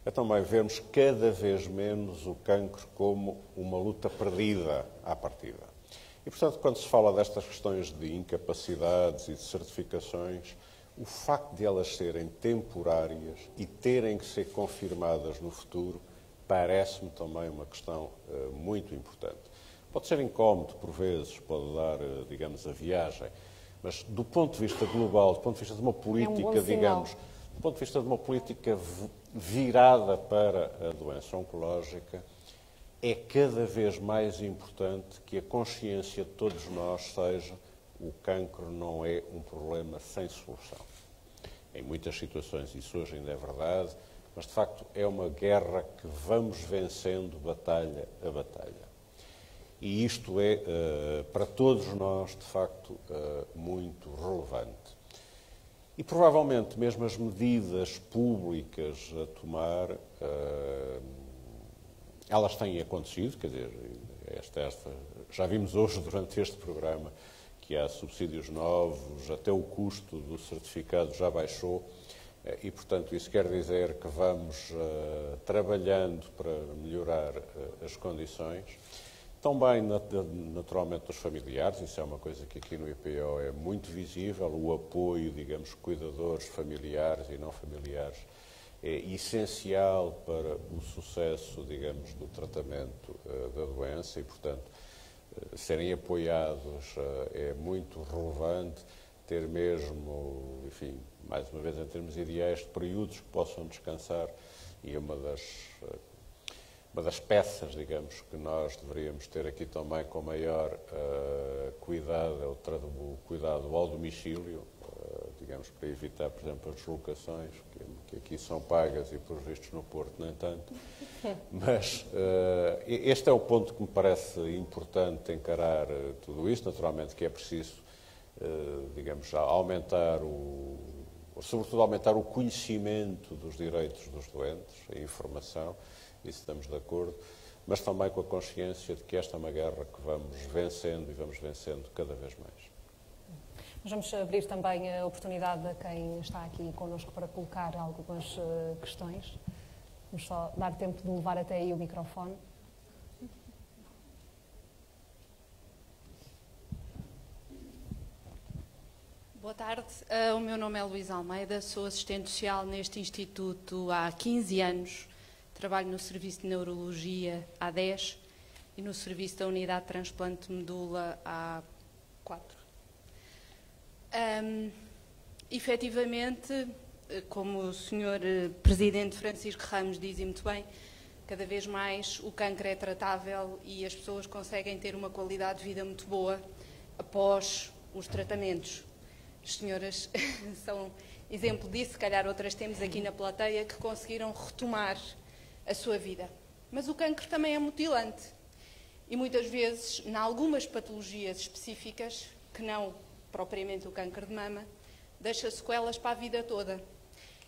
é também vermos cada vez menos o cancro como uma luta perdida à partida. E, portanto, quando se fala destas questões de incapacidades e de certificações, o facto de elas serem temporárias e terem que ser confirmadas no futuro parece-me também uma questão muito importante. Pode ser incómodo, por vezes, pode dar, digamos, a viagem, mas do ponto de vista global, do ponto de vista de uma política, digamos, do ponto de vista de uma política virada para a doença oncológica, é cada vez mais importante que a consciência de todos nós seja: o cancro não é um problema sem solução. Em muitas situações isso hoje ainda é verdade, mas de facto é uma guerra que vamos vencendo batalha a batalha. E isto é, para todos nós, de facto, muito relevante. E provavelmente mesmo as medidas públicas a tomar, elas têm acontecido, quer dizer, já vimos hoje durante este programa que há subsídios novos, até o custo do certificado já baixou e, portanto, isso quer dizer que vamos trabalhando para melhorar as condições. Também, naturalmente, dos familiares, isso é uma coisa que aqui no IPO é muito visível, o apoio, digamos, cuidadores familiares e não familiares é essencial para o sucesso, digamos, do tratamento da doença e, portanto, serem apoiados é muito relevante, ter mesmo, enfim, mais uma vez em termos ideais, de períodos que possam descansar, e uma das peças, digamos, que nós deveríamos ter aqui também com maior cuidado é o cuidado ao domicílio, digamos, para evitar, por exemplo, as deslocações, que aqui são pagas e, pelos vistos, no Porto nem tanto. Mas este é o ponto que me parece importante encarar tudo isto. Naturalmente que é preciso, digamos, sobretudo aumentar o conhecimento dos direitos dos doentes, a informação, isso estamos de acordo, mas também com a consciência de que esta é uma guerra que vamos vencendo e vamos vencendo cada vez mais. Nós vamos abrir também a oportunidade a quem está aqui connosco para colocar algumas questões. Vamos só dar tempo de levar até aí o microfone. Boa tarde, o meu nome é Luísa Almeida, sou assistente social neste instituto há 15 anos, trabalho no Serviço de Neurologia há 10 e no Serviço da Unidade de Transplante de Medula há 4. Efetivamente, como o Sr. Presidente Francisco Ramos diz muito bem, cada vez mais o cancro é tratável e as pessoas conseguem ter uma qualidade de vida muito boa após os tratamentos. As senhoras são exemplo disso, se calhar outras temos aqui na plateia que conseguiram retomar a sua vida. Mas o cancro também é mutilante e muitas vezes, em algumas patologias específicas, que não propriamente o cancro de mama, deixa sequelas para a vida toda.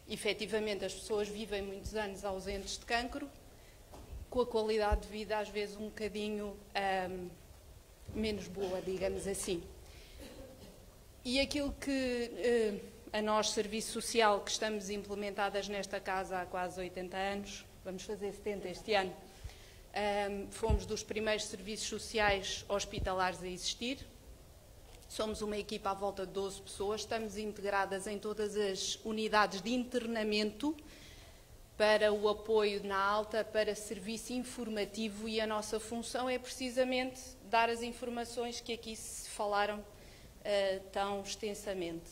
Efetivamente, as pessoas vivem muitos anos ausentes de cancro, com a qualidade de vida às vezes um bocadinho menos boa, digamos assim. E aquilo que a nós, Serviço Social, que estamos implementadas nesta casa há quase 80 anos, vamos fazer 70 este ano, fomos dos primeiros serviços sociais hospitalares a existir. Somos uma equipa à volta de 12 pessoas, estamos integradas em todas as unidades de internamento para o apoio na alta, para serviço informativo, e a nossa função é precisamente dar as informações que aqui se falaram tão extensamente.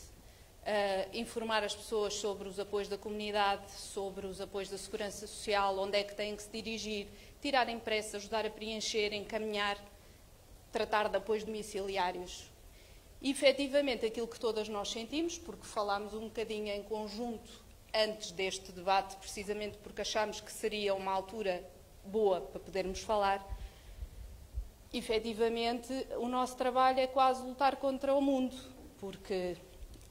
Informar as pessoas sobre os apoios da comunidade, sobre os apoios da Segurança Social, onde é que têm que se dirigir, tirar impressa, ajudar a preencher, encaminhar, tratar de apoios domiciliários. E, efetivamente, aquilo que todas nós sentimos, porque falámos um bocadinho em conjunto antes deste debate, precisamente porque achámos que seria uma altura boa para podermos falar, efetivamente, o nosso trabalho é quase lutar contra o mundo, porque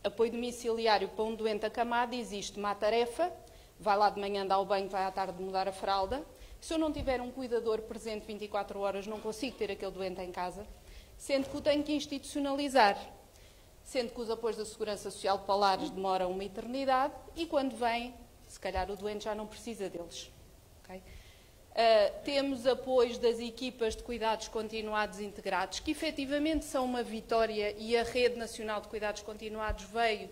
apoio domiciliário para um doente acamado existe uma tarefa, vai lá de manhã dar o banho, vai à tarde mudar a fralda. Se eu não tiver um cuidador presente 24 horas, não consigo ter aquele doente em casa, sendo que o tenho que institucionalizar, sendo que os apoios da Segurança Social para lares demoram uma eternidade e quando vem, se calhar o doente já não precisa deles. Okay? Temos apoios das equipas de cuidados continuados integrados, que efetivamente são uma vitória, e a Rede Nacional de Cuidados Continuados veio,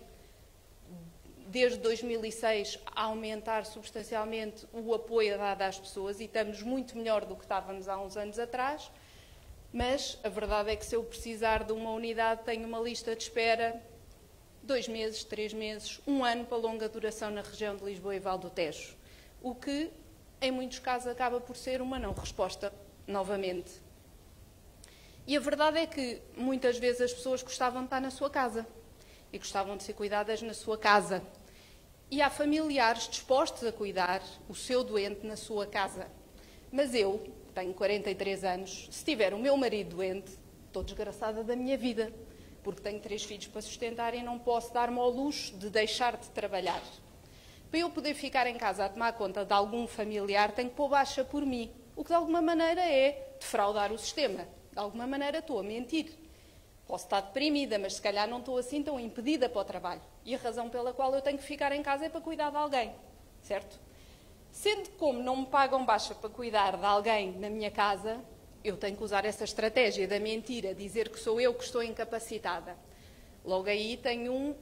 desde 2006, a aumentar substancialmente o apoio dado às pessoas e estamos muito melhor do que estávamos há uns anos atrás, mas a verdade é que se eu precisar de uma unidade tenho uma lista de espera 2 meses, 3 meses, 1 ano para longa duração na região de Lisboa e Val do Tejo, o que em muitos casos acaba por ser uma não resposta novamente. E a verdade é que muitas vezes as pessoas gostavam de estar na sua casa e gostavam de ser cuidadas na sua casa. E há familiares dispostos a cuidar o seu doente na sua casa. Mas eu tenho 43 anos, se tiver o meu marido doente, estou desgraçada da minha vida, porque tenho 3 filhos para sustentar e não posso dar-me ao luxo de deixar de trabalhar. Para eu poder ficar em casa a tomar conta de algum familiar, tenho que pôr baixa por mim, o que de alguma maneira é defraudar o sistema. De alguma maneira estou a mentir. Posso estar deprimida, mas se calhar não estou assim tão impedida para o trabalho. E a razão pela qual eu tenho que ficar em casa é para cuidar de alguém, certo? Sendo como não me pagam baixa para cuidar de alguém na minha casa, eu tenho que usar essa estratégia da mentira, dizer que sou eu que estou incapacitada. Logo aí tenho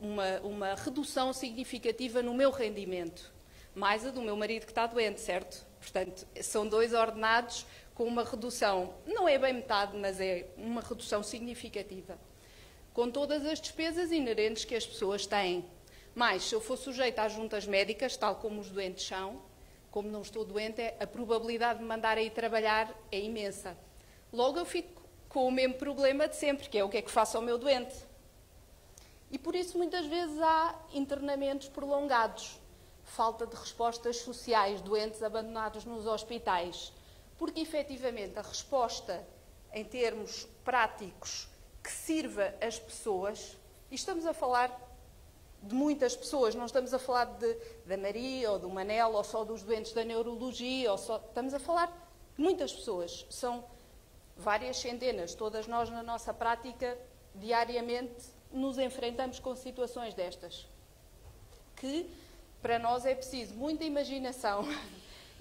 uma redução significativa no meu rendimento, mais a do meu marido que está doente, certo? Portanto, são 2 ordenados com uma redução, não é bem metade, mas é uma redução significativa, com todas as despesas inerentes que as pessoas têm. Mas, se eu for sujeita às juntas médicas, tal como os doentes são, como não estou doente, a probabilidade de me mandar a ir trabalhar é imensa. Logo eu fico com o mesmo problema de sempre, que é o que é que faço ao meu doente. E por isso muitas vezes há internamentos prolongados, falta de respostas sociais, doentes abandonados nos hospitais, porque efetivamente a resposta em termos práticos que sirva as pessoas, e estamos a falar de muitas pessoas, não estamos a falar da Maria ou do Manel ou só dos doentes da neurologia, estamos a falar de muitas pessoas, são várias centenas, todas nós na nossa prática diariamente nos enfrentamos com situações destas, que para nós é preciso muita imaginação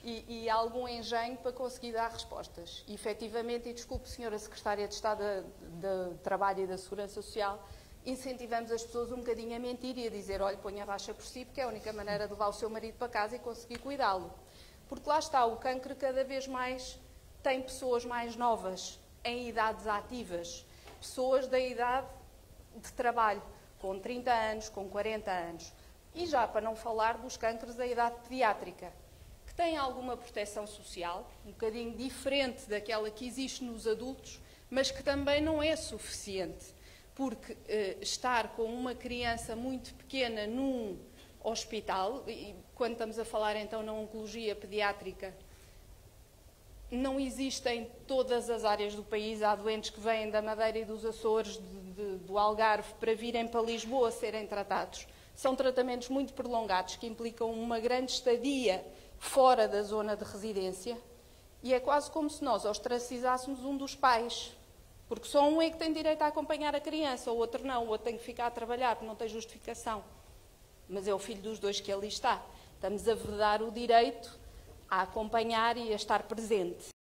e algum engenho para conseguir dar respostas. E, efetivamente, e desculpe, Senhora Secretária de Estado de Trabalho e da Segurança Social, incentivamos as pessoas um bocadinho a mentir e a dizer, olha, ponha a baixa por si, porque é a única maneira de levar o seu marido para casa e conseguir cuidá-lo. Porque lá está, o cancro cada vez mais tem pessoas mais novas, em idades ativas, pessoas da idade de trabalho, com 30 anos, com 40 anos. E já para não falar dos cancros da idade pediátrica, que têm alguma proteção social, um bocadinho diferente daquela que existe nos adultos, mas que também não é suficiente, porque estar com uma criança muito pequena num hospital, e quando estamos a falar então na oncologia pediátrica, não existe em todas as áreas do país. Há doentes que vêm da Madeira e dos Açores, do Algarve, para virem para Lisboa serem tratados. São tratamentos muito prolongados, que implicam uma grande estadia fora da zona de residência, e é quase como se nós ostracizássemos um dos pais, porque só um é que tem direito a acompanhar a criança, o outro não, o outro tem que ficar a trabalhar, porque não tem justificação. Mas é o filho dos dois que ali está. Estamos a vedar o direito a acompanhar e a estar presente.